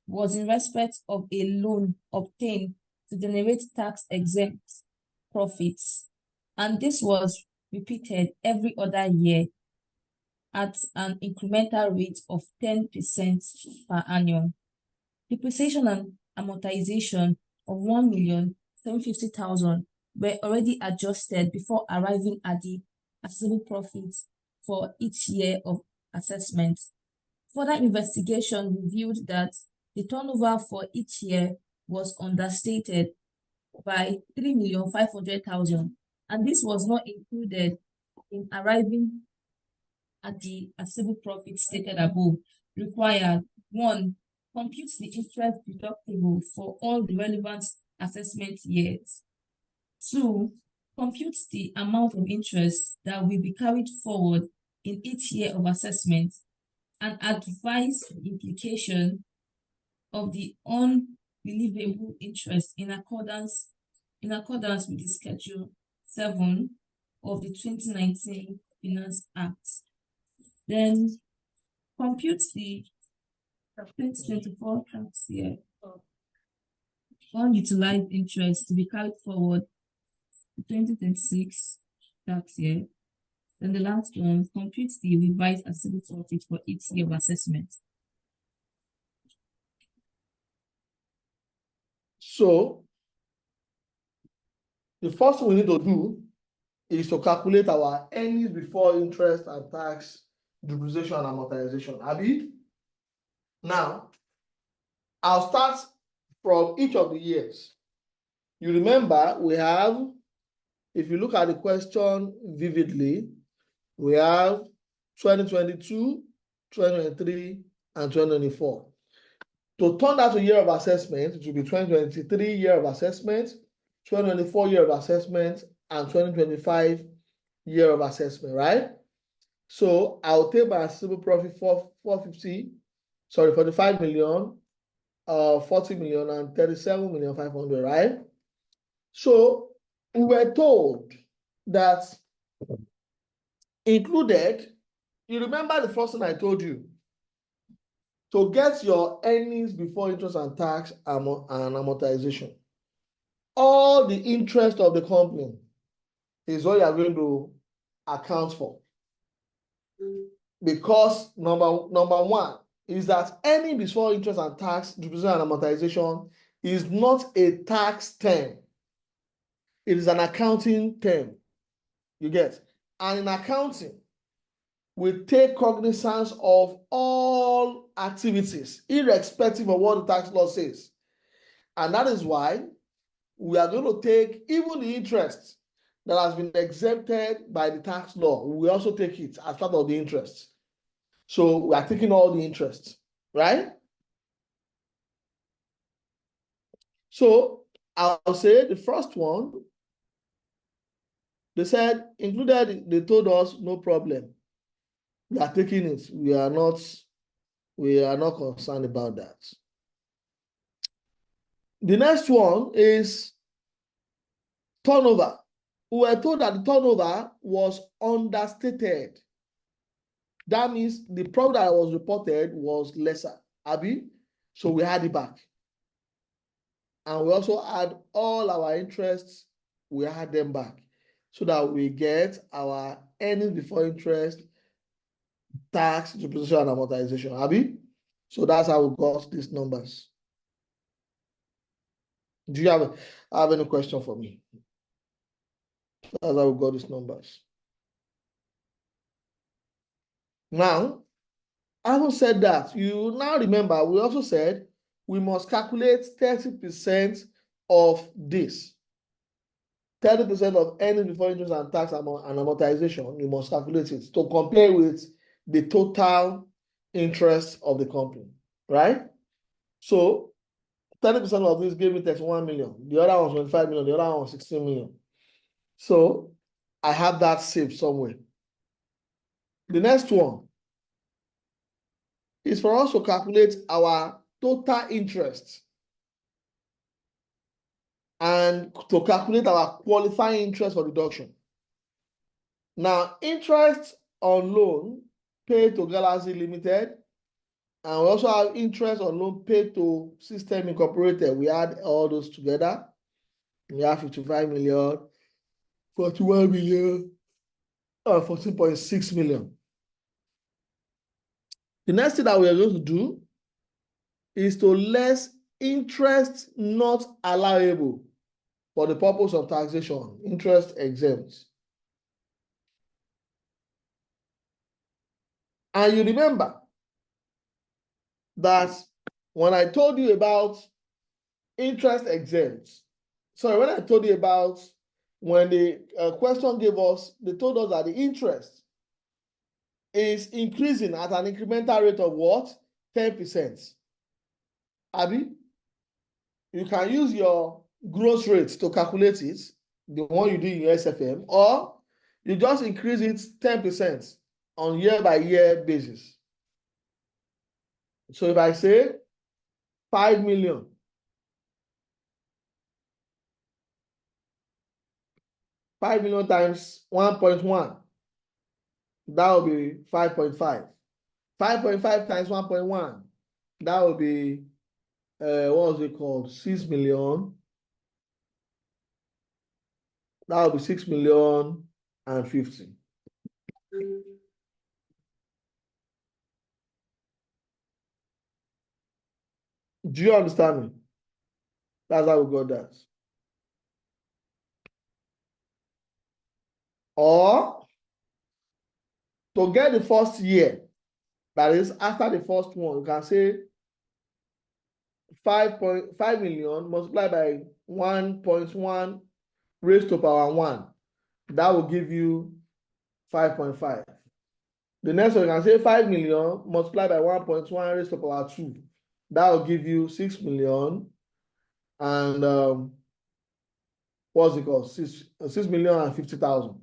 was in respect of a loan obtained to generate tax-exempt profits. And this was repeated every other year at an incremental rate of 10% per annum. Depreciation and amortization of 1,750,000 were already adjusted before arriving at the assessable profits for each year of assessment. Further investigation revealed that the turnover for each year was understated by 3,500,000, and this was not included in arriving at the assessable profits stated above. Required 1. Compute the interest deductible for all the relevant assessment years. 2. Compute the amount of interest that will be carried forward in each year of assessment and advise the implication of the unrelievable interest in accordance with the Schedule 7 of the 2019 Finance Act. Then compute the 2024 tax year unutilized interest to be carried forward to 2026 tax year. Then the last one, compute the revised assessable profit for each year of assessment. So the first thing we need to do is to calculate our earnings before interest and tax, depreciation and amortization. Abi? Now, I'll start from each of the years. You remember we have, if you look at the question vividly, we have 2022, 2023, and 2024. To turn that to year of assessment, it will be 2023 year of assessment, 2024 year of assessment, and 2025 year of assessment, right? So I'll take my civil profit for 45 million, 40 million, and 37 million 500, right? So we were told that included, you remember the first thing I told you, to get your earnings before interest and tax and amortization, all the interest of the company is what you are going to account for. Because number one is that earning before interest and tax, depreciation and amortization is not a tax term. It is an accounting term. You get? And in accounting, we take cognizance of all activities, irrespective of what the tax law says. And that is why we are going to take even the interest that has been exempted by the tax law. We also take it as part of the interest. So we are taking all the interest, right? So I'll say the first one, they said included, they told us no problem. We are taking it. We are not concerned about that. The next one is turnover. We were told that the turnover was understated. That means the profit that was reported was lesser, Abi. So we had it back. And we also had all our interests, we had them back. So that we get our earnings before interest, tax, depreciation, and amortization, Abi. So that's how we got these numbers. Do you have any question for me? That's how we got these numbers. Now, having said that, you now remember, we also said we must calculate 30% of this. 30% of earnings before interest and tax and amortization, you must calculate it to compare with the total interest of the company, right? So 30% of this gave me 31 million. The other one was 25 million. The other one was 16 million. So I have that saved somewhere. The next one is for us to calculate our total interest and to calculate our qualifying interest for deduction. Now, interest on loan paid to Galaxy Limited, and we also have interest on loan paid to System Incorporated. We add all those together. We have 55 million, 41 million, 14.6 million. The next thing that we are going to do is to less interest not allowable for the purpose of taxation, interest exempt. And you remember that when I told you about interest exempt, sorry, when I told you about when the question gave us, they told us that the interest is increasing at an incremental rate of what? 10%. Abi, you can use your gross rate to calculate it, the one you do in your SFM, or you just increase it 10% on year-by-year basis. So if I say 5 million, 5 million times 1.1, that will be 5.5. 5.5 times 1.1, that will be, what was it called? 6 million. That will be 6 million and 50. Do you understand me? That's how we got that. Or to get the first year, that is after the first one, you can say 5.5 million multiplied by 1.1 raised to power 1. That will give you 5.5. The next one, you can say 5 million multiplied by 1.1 raised to power 2. That will give you 6 million and what's it called? 6,050,000.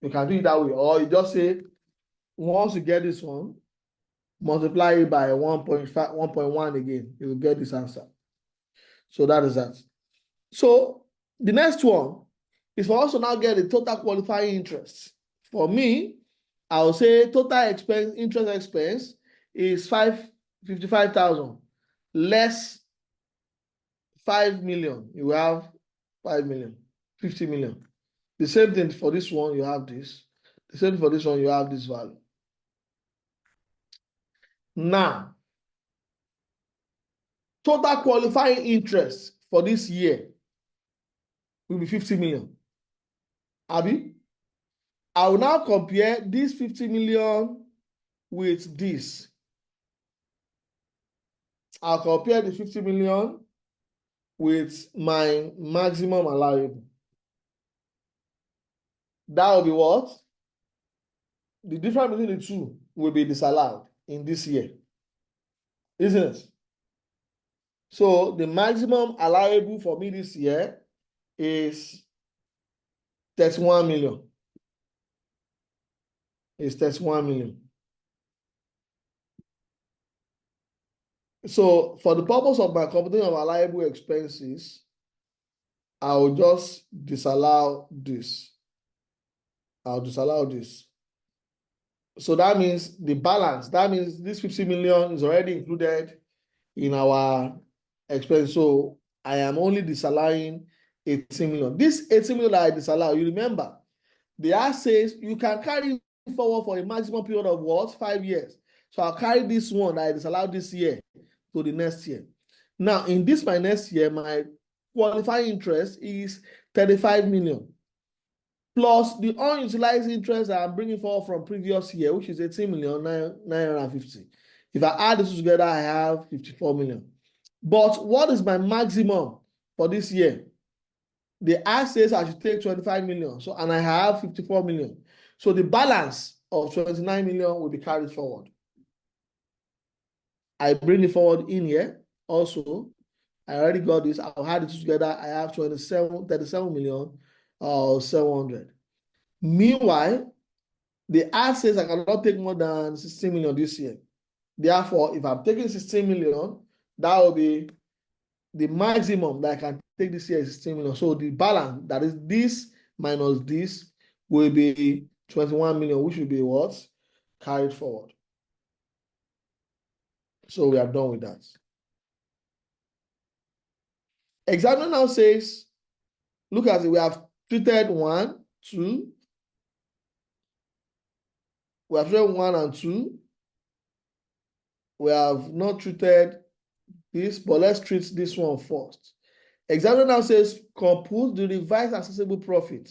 You can do it that way. Or you just say, once you get this one, multiply it by 1.5, 1.1 again, you will get this answer. So that is that. So the next one is for us to now get the total qualifying interest. For me, I will say total expense, interest expense is 55,000 less 5 million. You have 5 million, 50 million. The same thing for this one, you have this. The same for this one, you have this value. Now, total qualifying interest for this year will be 50 million. Abi? I will now compare this 50 million with this. I'll compare the 50 million with my maximum allowable. That will be what? The difference between the two will be disallowed in this year, isn't it? So the maximum allowable for me this year is 31 million. It's 31 million. So for the purpose of my computing of allowable expenses, I will just disallow this. I'll disallow this. So that means the balance, that means this 50 million is already included in our expense. So I am only disallowing 18 million. This 18 million that I disallow, you remember, the Act says you can carry forward for a maximum period of what? 5 years. So I'll carry this one that I disallowed this year to the next year. Now, in this my next year, my qualifying interest is 35 million. Plus the unutilized interest that I'm bringing forward from previous year, which is 18,950,000. If I add this together, I have 54 million. But what is my maximum for this year? The Act says I should take 25 million. So, and I have 54 million. So the balance of 29 million will be carried forward. I bring it forward in here. Also, I already got this. I'll add it together. I have 37 million 700. Meanwhile, the Act says I cannot take more than 16 million this year. Therefore, if I'm taking 16 million, that will be the maximum that I can take this year is 16 million. So the balance, that is this minus this, will be 21 million, which will be what? Carried forward. So we are done with that. Examiner now says, look at it, we have treated 1, 2. We have treated 1 and 2. We have not treated this, but let's treat this one first. Examiner now says, compute the revised accessible profit.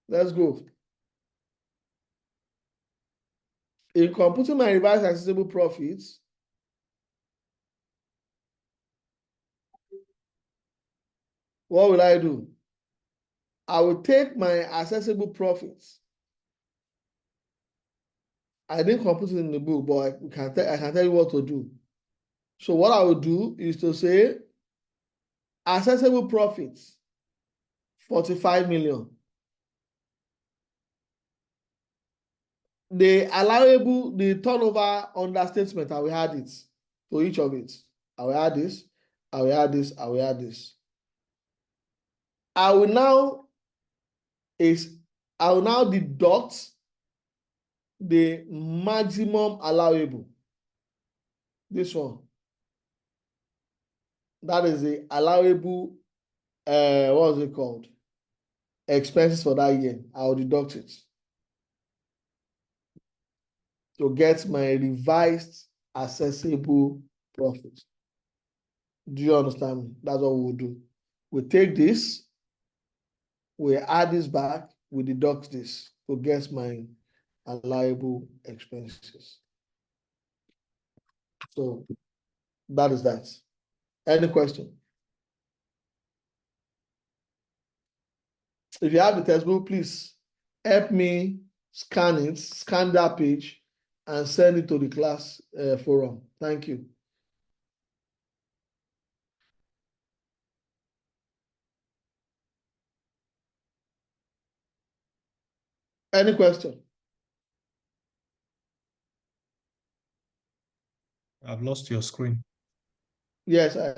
Let's go. In computing my revised accessible profits, what will I do? I will take my accessible profits. I didn't compute it in the book, but I can tell you what to do. So what I will do is to say accessible profits, 45 million. The allowable, the turnover understatement, I will add it to each of it. I will add this, I will add this, I will add this. I will now deduct the maximum allowable. This one. That is the allowable, what is it called? Expenses for that year. I will deduct it to get my revised accessible profit. Do you understand me? That's what we'll do. We take this, we add this back, we deduct this to get my allowable expenses. So that is that. Any question? If you have the textbook, please help me scan it, scan that page, and send it to the class forum. Thank you. Any question? I've lost your screen. Yes, I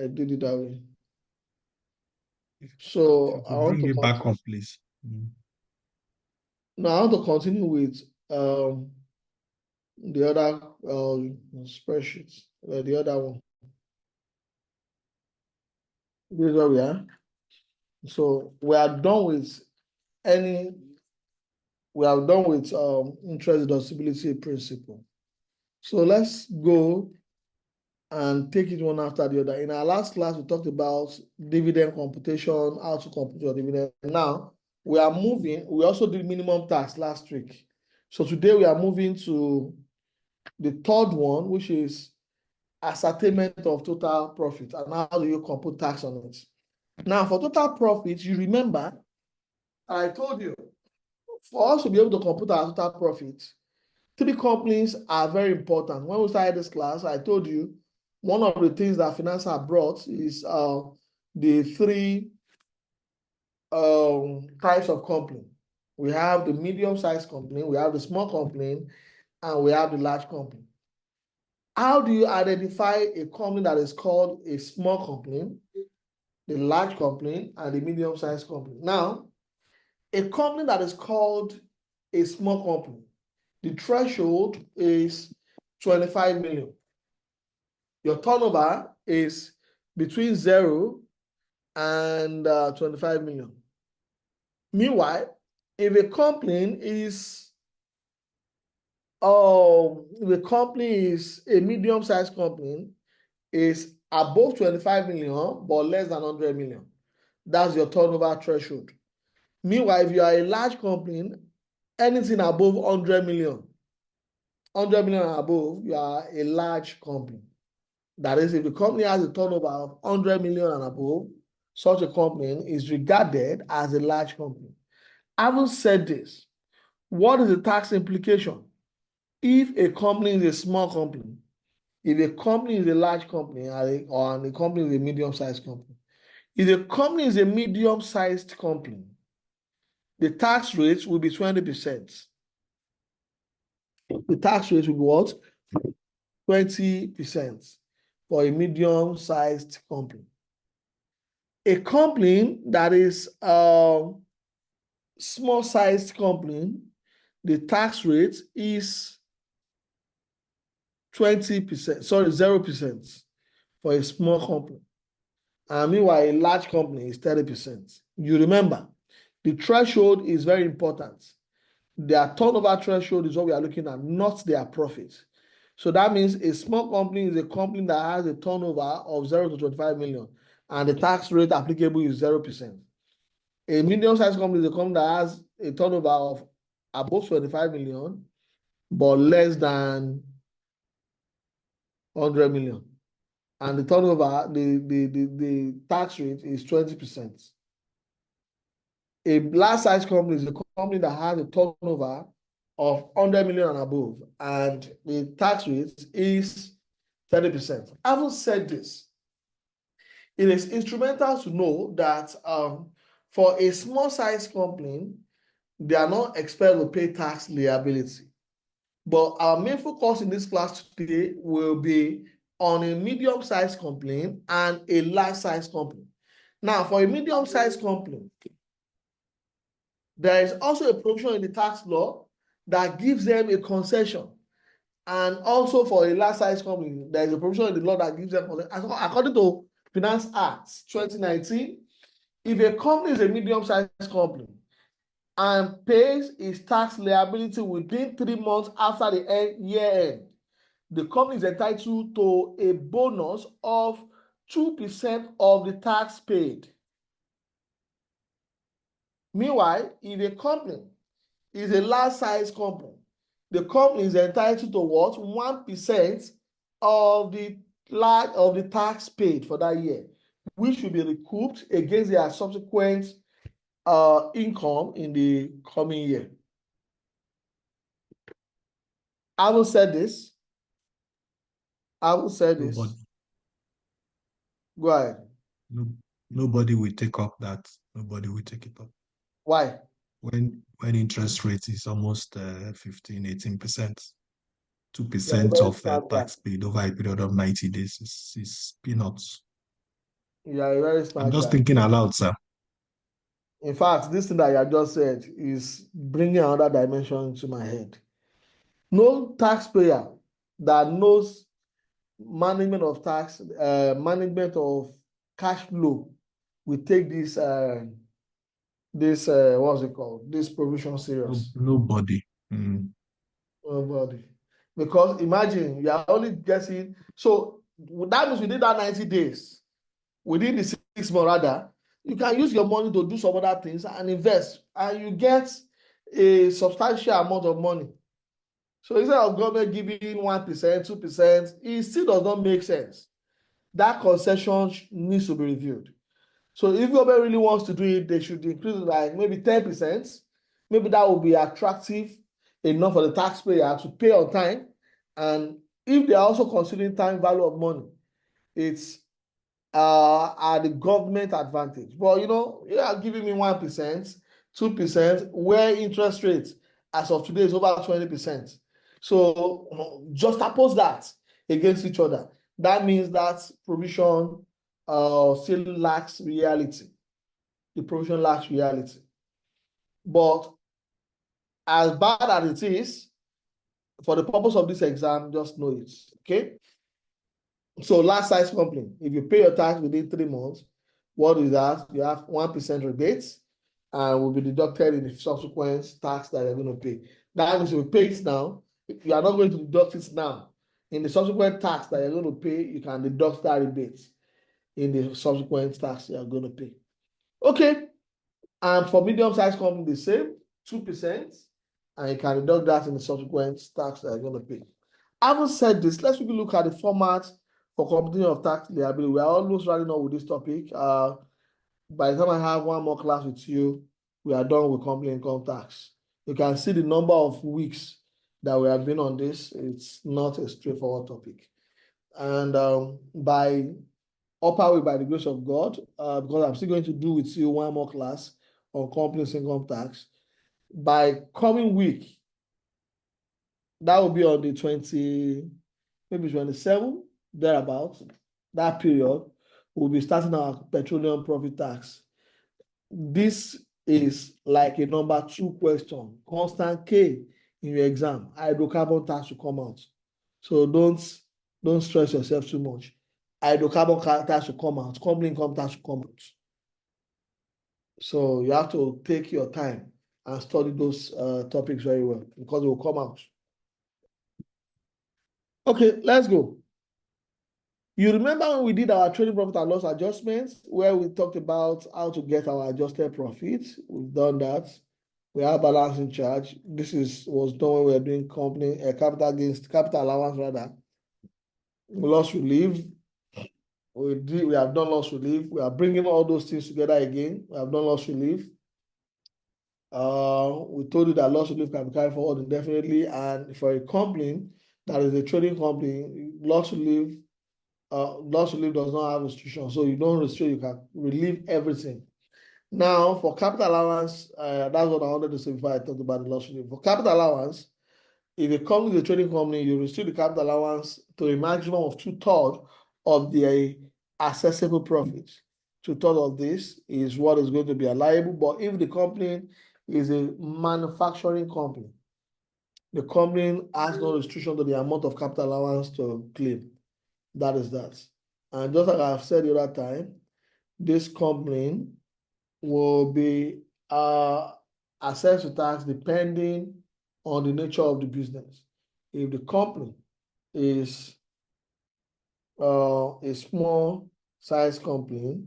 did it that way. So I want Bring to it back up, please. now I want to continue with the other spreadsheets, the other one. This is where we are. So we are done with interest deductibility principle. So let's go and take it one after the other. In our last class, we talked about dividend computation, how to compute your dividend. Now we are moving. We also did minimum tax last week. So today we are moving to the third one, which is ascertainment of total profit. And how do you compute tax on it? Now, for total profit, you remember, I told you, for us to be able to compute our total profit, 3 companies are very important. When we started this class, I told you, one of the things that Finanza brought is the 3 types of company. We have the medium-sized company, we have the small company, and we have the large company. How do you identify a company that is called a small company, the large company, and the medium-sized company? Now, a company that is called a small company, the threshold is 25 million. Your turnover is between 0 and 25 million. Meanwhile, if a company is a medium-sized company, is above 25 million but less than 100 million, that's your turnover threshold. Meanwhile, if you are a large company, anything above 100 million and above, you are a large company. That is, if the company has a turnover of 100 million and above, such a company is regarded as a large company. Having said this, what is the tax implication? If a company is a small company, if a company is a large company, or a company is a medium-sized company, if a company is a medium-sized company, the tax rate will be 20%. The tax rate will be what? 20% for a medium-sized company. A company that is a small-sized company, the tax rate is 20%, sorry, 0% for a small company. And meanwhile, a large company is 30%. You remember, the threshold is very important. Their turnover threshold is what we are looking at, not their profit. So that means a small company is a company that has a turnover of 0 to 25 million, and the tax rate applicable is 0%. A medium-sized company is a company that has a turnover of above 25 million, but less than 100 million. And the turnover, the tax rate is 20%. A large-size company is a company that has a turnover of 100 million and above, and the tax rate is 30%. Having said this, it is instrumental to know that for a small-sized company, they are not expected to pay tax liability. But our main focus in this class today will be on a medium-sized company and a large-sized company. Now, for a medium-sized company, there is also a provision in the tax law that gives them a concession. And also for a large-sized company, there is a provision in the law that gives them concession. According to Finance Act 2019, if a company is a medium-sized company and pays its tax liability within 3 months after the year end, the company is entitled to a bonus of 2% of the tax paid. Meanwhile, if a company is a large size company, the company is entitled to what? 1% of the tax paid for that year, which will be recouped against their subsequent income in the coming year. Having said this, Nobody, go ahead. nobody will take up that. Nobody will take it up. Why? When interest rate is almost 15, 18%, Yeah, 2% very of smart guy. tax paid over a period of 90 days is peanuts. You are a very I'm smart just guy. thinking aloud, sir. In fact, this thing that you have just said is bringing another dimension into my head. No taxpayer that knows management of tax, management of cash flow will take this what's it called? This provision serious. Nobody. Nobody. Because imagine you are only guessing. So that means within that 90 days, within the 6 months rather, you can use your money to do some other things and invest, and you get a substantial amount of money. So instead of government giving 1%, 2%, it still does not make sense. That concession needs to be reviewed. So if government really wants to do it, they should increase it like maybe 10%. Maybe that will be attractive enough for the taxpayer to pay on time. And if they are also considering time value of money, it's at the government advantage. But you are giving me 1%, 2%, where interest rates as of today is over 20%. So just oppose that against each other. That means that provision still lacks reality. The provision lacks reality. But as bad as it is, for the purpose of this exam, just know it. Okay? So large size company, if you pay your tax within 3 months, what is that? You have 1% rebates and will be deducted in the subsequent tax that you're going to pay. That means if you pay it now, you are not going to deduct it now. In the subsequent tax that you're going to pay, you can deduct that rebate in the subsequent tax you're going to pay. Okay. And for medium-sized company, the same, 2%, and you can deduct that in the subsequent tax that you're going to pay. Having said this, let's quickly look at the format for computing of tax liability. We are almost running on with this topic. By the time I have one more class with you, we are done with company income tax. You can see the number of weeks that we have been on this. It's not a straightforward topic. And by upper way, by the grace of God, because I'm still going to do with you one more class on company's income tax. By coming week, that will be on the 27, thereabouts, that period, we'll be starting our petroleum profit tax. This is like a number 2 question, constant K in your exam. Hydrocarbon tax will come out. So don't stress yourself too much. Hydrocarbon tax will come out, company income tax will come out. So you have to take your time and study those topics very well because it will come out. Okay, let's go. You remember when we did our trading profit and loss adjustments, where we talked about how to get our adjusted profit? We've done that. We have balancing charge. This was done when we were doing company capital allowance rather. Loss relief. We have done loss relief. We are bringing all those things together again. We have done loss relief. We told you that loss relief can be carried forward indefinitely, and for a company that is a trading company, loss relief does not have restrictions, so you don't restrict, you can relieve everything. Now, for capital allowance, that's what I wanted to say before I talked about the loss relief. For capital allowance, if a company is a trading company, you restrict the capital allowance to a maximum of 2/3 of the accessible profits. 2/3 of this is what is going to be allowable. But if the company is a manufacturing company, the company has no restriction to the amount of capital allowance to claim. That is that. And just like I've said the other time, this company will be assessed to tax depending on the nature of the business. If the company is a small size company,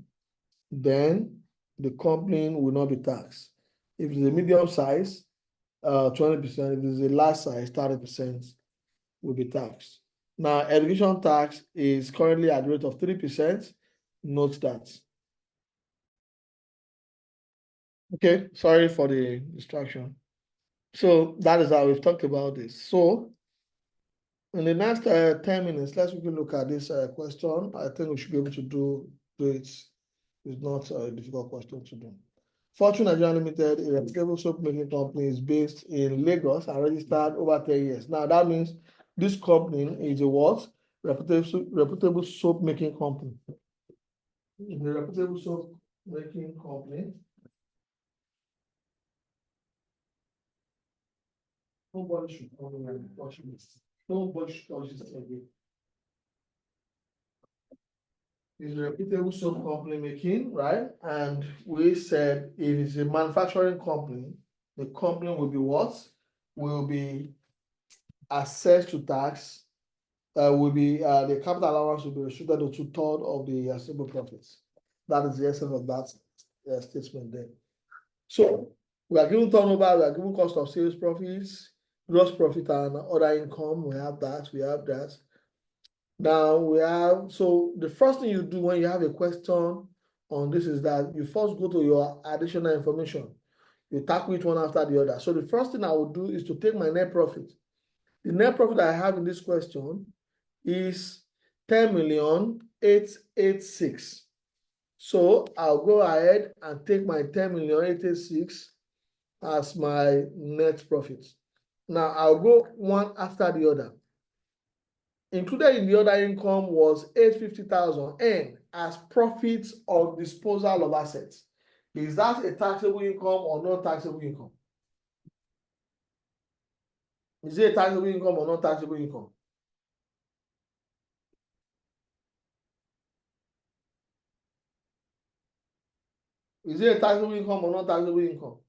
then the company will not be taxed. If it's a medium size, 20%. If it's a large size, 30% will be taxed. Now, education tax is currently at the rate of 3%. Note that. Okay, sorry for the distraction. So that is how we've talked about this. So in the next 10 minutes, let's quickly look at this question. I think we should be able to do it. It's not a difficult question to do. Fortune Nigeria Limited, a reputable soap making company, is based in Lagos and registered over 10 years. Now that means this company is a what? Reputable soap making company. The reputable soap making company. Nobody should come in and touch this. Nobody should touch this again. It's a reputable soap company making, right? And we said if it's a manufacturing company, the company will be what? Will be assessed to tax. Will be the capital allowance will be restricted to 2/3 of the assessable profits. That is the essence of that statement there. So we are given turnover, we are given cost of sales profits, gross profit and other income. We have that. We have that. Now we have, so the first thing you do when you have a question on this is that you first go to your additional information. You tackle it one after the other. So the first thing I will do is to take my net profit. The net profit I have in this question is 10,886,000. So I'll go ahead and take my 10,886,000 as my net profit. Now I'll go one after the other. Included in the other income was 850,000 and as profits on disposal of assets. Is that a taxable income or not taxable income? Is it a taxable income or not taxable income? Is it a taxable income or not taxable income?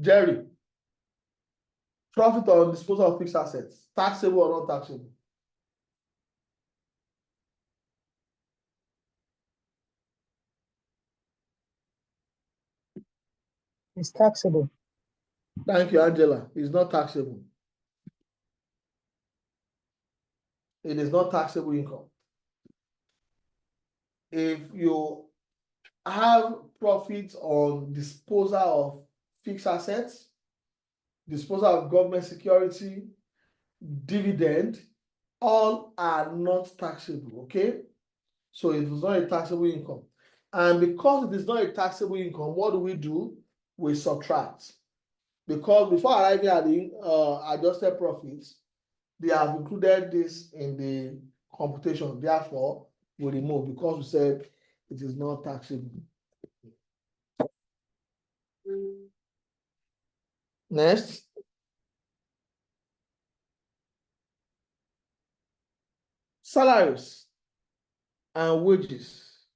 Jerry, profit on disposal of fixed assets, taxable or not taxable? It's taxable. Thank you, Angela. It's not taxable. It is not taxable income. If you have profits on disposal of fixed assets, disposal of government security, dividend, all are not taxable, okay? So it is not a taxable income. And because it is not a taxable income, what do? We subtract. Because before arriving at the adjusted profits, they have included this in the computation. Therefore, we remove because we said it is not taxable. Next. Salaries and wages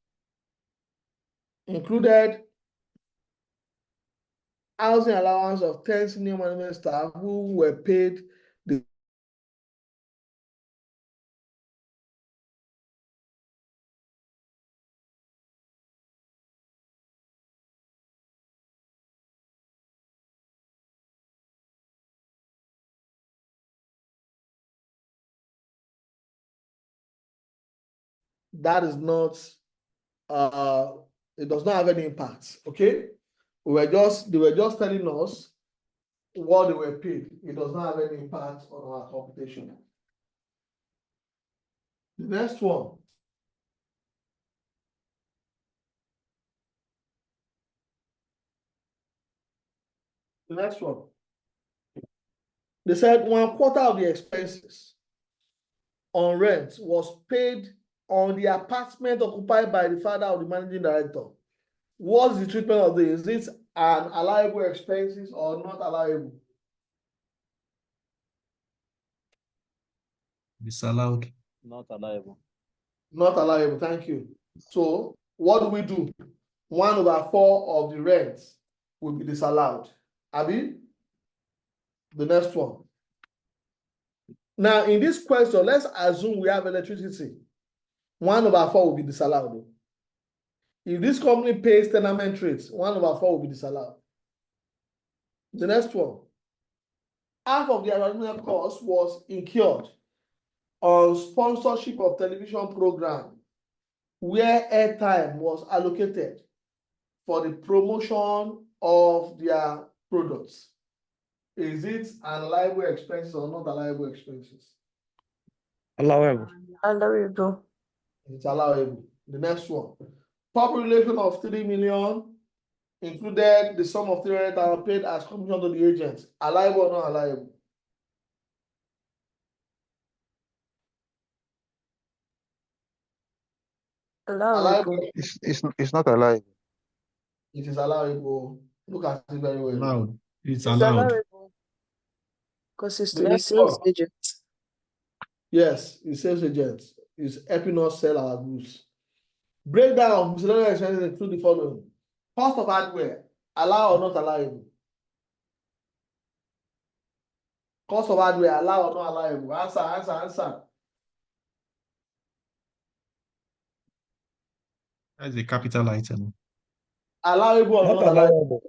included housing allowance of 10 senior management staff who were paid the that is not it does not have any impact. Okay, they were just telling us what they were paid. It does not have any impact on our computation. The next one. The next one. They said 1/4 of the expenses on rent was paid on the apartment occupied by the father of the managing director. What's the treatment of this? Is it an allowable expenses or not allowable? Disallowed. Not allowable. Not allowable, thank you. So what do? 1/4 of the rent will be disallowed. Abi? The next one. Now, in this question, let's assume we have electricity. 1/4 will be disallowed. If this company pays tenement rates, 1/4 will be disallowed. The next one. Half of the advertisement cost was incurred on sponsorship of television program where airtime was allocated for the promotion of their products. Is it allowable expenses or not allowable expenses? Allowable. Allowable. It's allowable. The next one. Public relation of 3 million included the sum of 300,000 paid as commission to the agent. Allowable or not allowable? Allowable. It's not allowable. It is allowable. Look at it very well. Allowed. It's It's allowed. allowable. Because it's The to the next sales one. agent. Yes, it's sales agent. It's helping us sell our goods. Breakdown of miscellaneous expenses include the following. Cost of hardware, allow or not allowable? Cost of hardware, allow or not allowable? Answer. That's a capital item. Allowable or Not not allowable? allowable.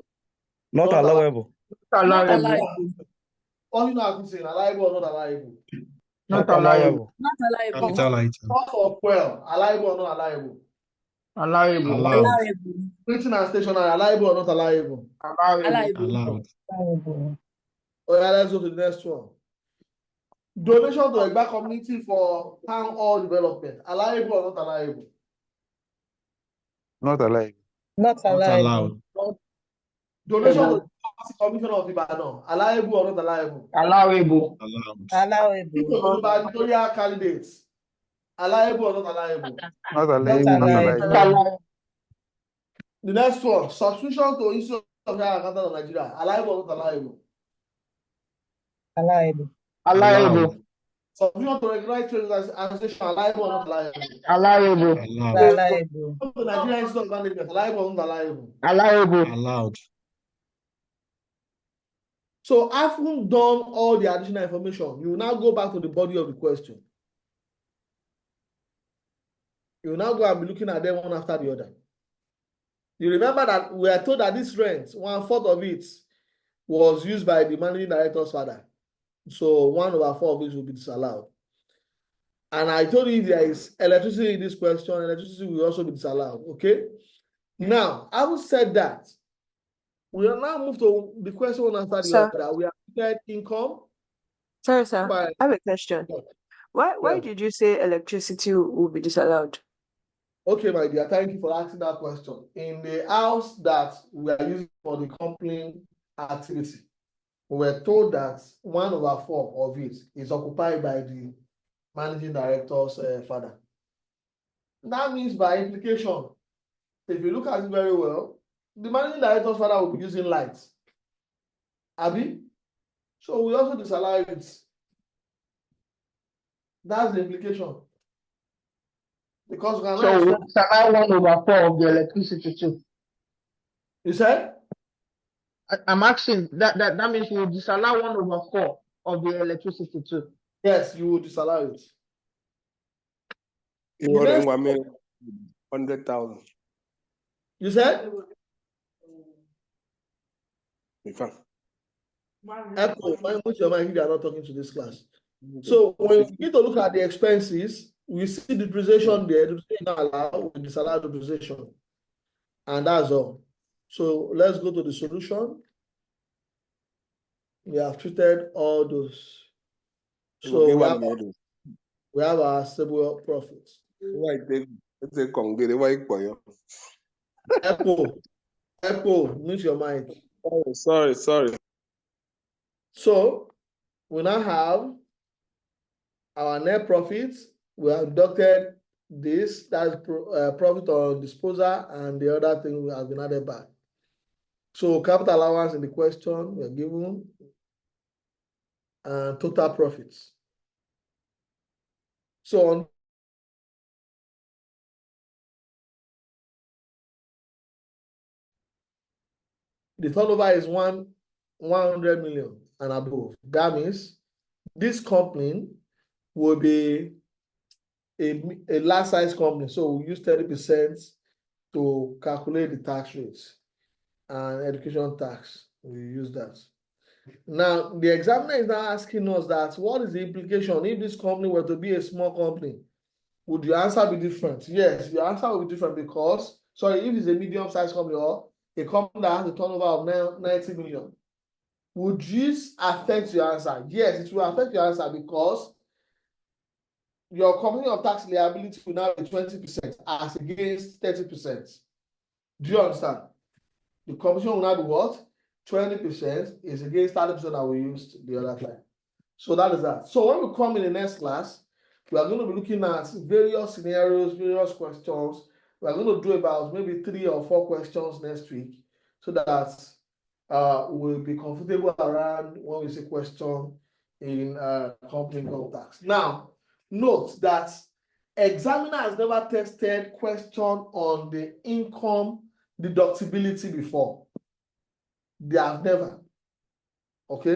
Not Not allowable. Not Allowable. allowable. What you know I'm saying, allowable or not allowable? Not Not allowable. allowable. Not allowable. Capital item. Cost of fuel, allowable or not allowable? Allowable. Allowed. Allowable. Printing and stationery, allowable or not allowable? Allowable. Allowable. Allowed. Allowable. Oh yeah, let's go to the next one. Donation to Egba community for town hall development, allowable or not allowable? Not allowable. Not Not allowable. allowed. Donation to Allowable. the commission of Ibadan, allowable or not allowable? Allowable. Allowed. Allowable. Gubernatorial candidates, allowable or not allowable? Not Not allowable. Not allowable. allowable. The next one, subscription to Institute of Higher Accountant of Nigeria, allowable or not allowable? Allowable. Allowable. Subscription to Regulatory Trade Association, allowable or not allowable? Allowable. Allowed. Allowable. To Nigerian Institute of Management, allowable or not allowable? Allowable. Allowed. So having done all the additional information, you will now go back to the body of the question. You will now go and be looking at them one after the other. You remember that we are told that this rent, 1/4 of it was used by the managing director's father. So 1/4 of it will be disallowed. And I told you if there is electricity in this question, electricity will also be disallowed. Okay. Now, having said that, we will now move to the question one after the Sir. other. We have looked income. Sorry, sir. By, I have a question. Why Yeah. did you say electricity will be disallowed? Okay, my dear, thank you for asking that question. In the house that we are using for the company activity, we were told that 1/4 of it is occupied by the managing director's father. That means by implication, if you look at it very well, the managing director's father will be using lights. Abi? So we also disallow it. That's the implication. Because we So we cannot. disallow 1/4 of the electricity too. You said? I'm asking that means we will disallow 1/4 of the electricity too. Yes, you will disallow it. More next- than 1,100,000. You said? In fact, Apple, why mute your mic if you are not talking to this class? So when we begin to look at the expenses, we see depreciation there. Depreciation not allowed, we disallow depreciation. And that's all. So let's go to the solution. We have treated all those. So we have our stable profits. why it's a congregate, why you? Apple, mute your mic. Oh, sorry. So we now have our net profits. We have deducted this, that's profit on disposal, and the other thing we have been added back. So capital allowance in the question we are given, and total profits. So on the turnover is 100 million and above. That means this company will be a large size company. So we use 30% to calculate the tax rates, and education tax, we use that. Now, the examiner is now asking us that what is the implication if this company were to be a small company? Would your answer be different? Yes, your answer will be different because, sorry, if it's a medium-sized company or a company that has a turnover of 90 million, would this affect your answer? Yes, it will affect your answer because your company of tax liability will now be 20% as against 30%. Do you understand? The commission will now be what? 20% is against 30% that we used the other time. So that is that. So when we come in the next class, we are going to be looking at various scenarios, various questions. We are going to do about maybe 3 or 4 questions next week so that we'll be comfortable around when we say question in company income tax. Now, note that examiner has never tested question on the income deductibility before. They have never. Okay.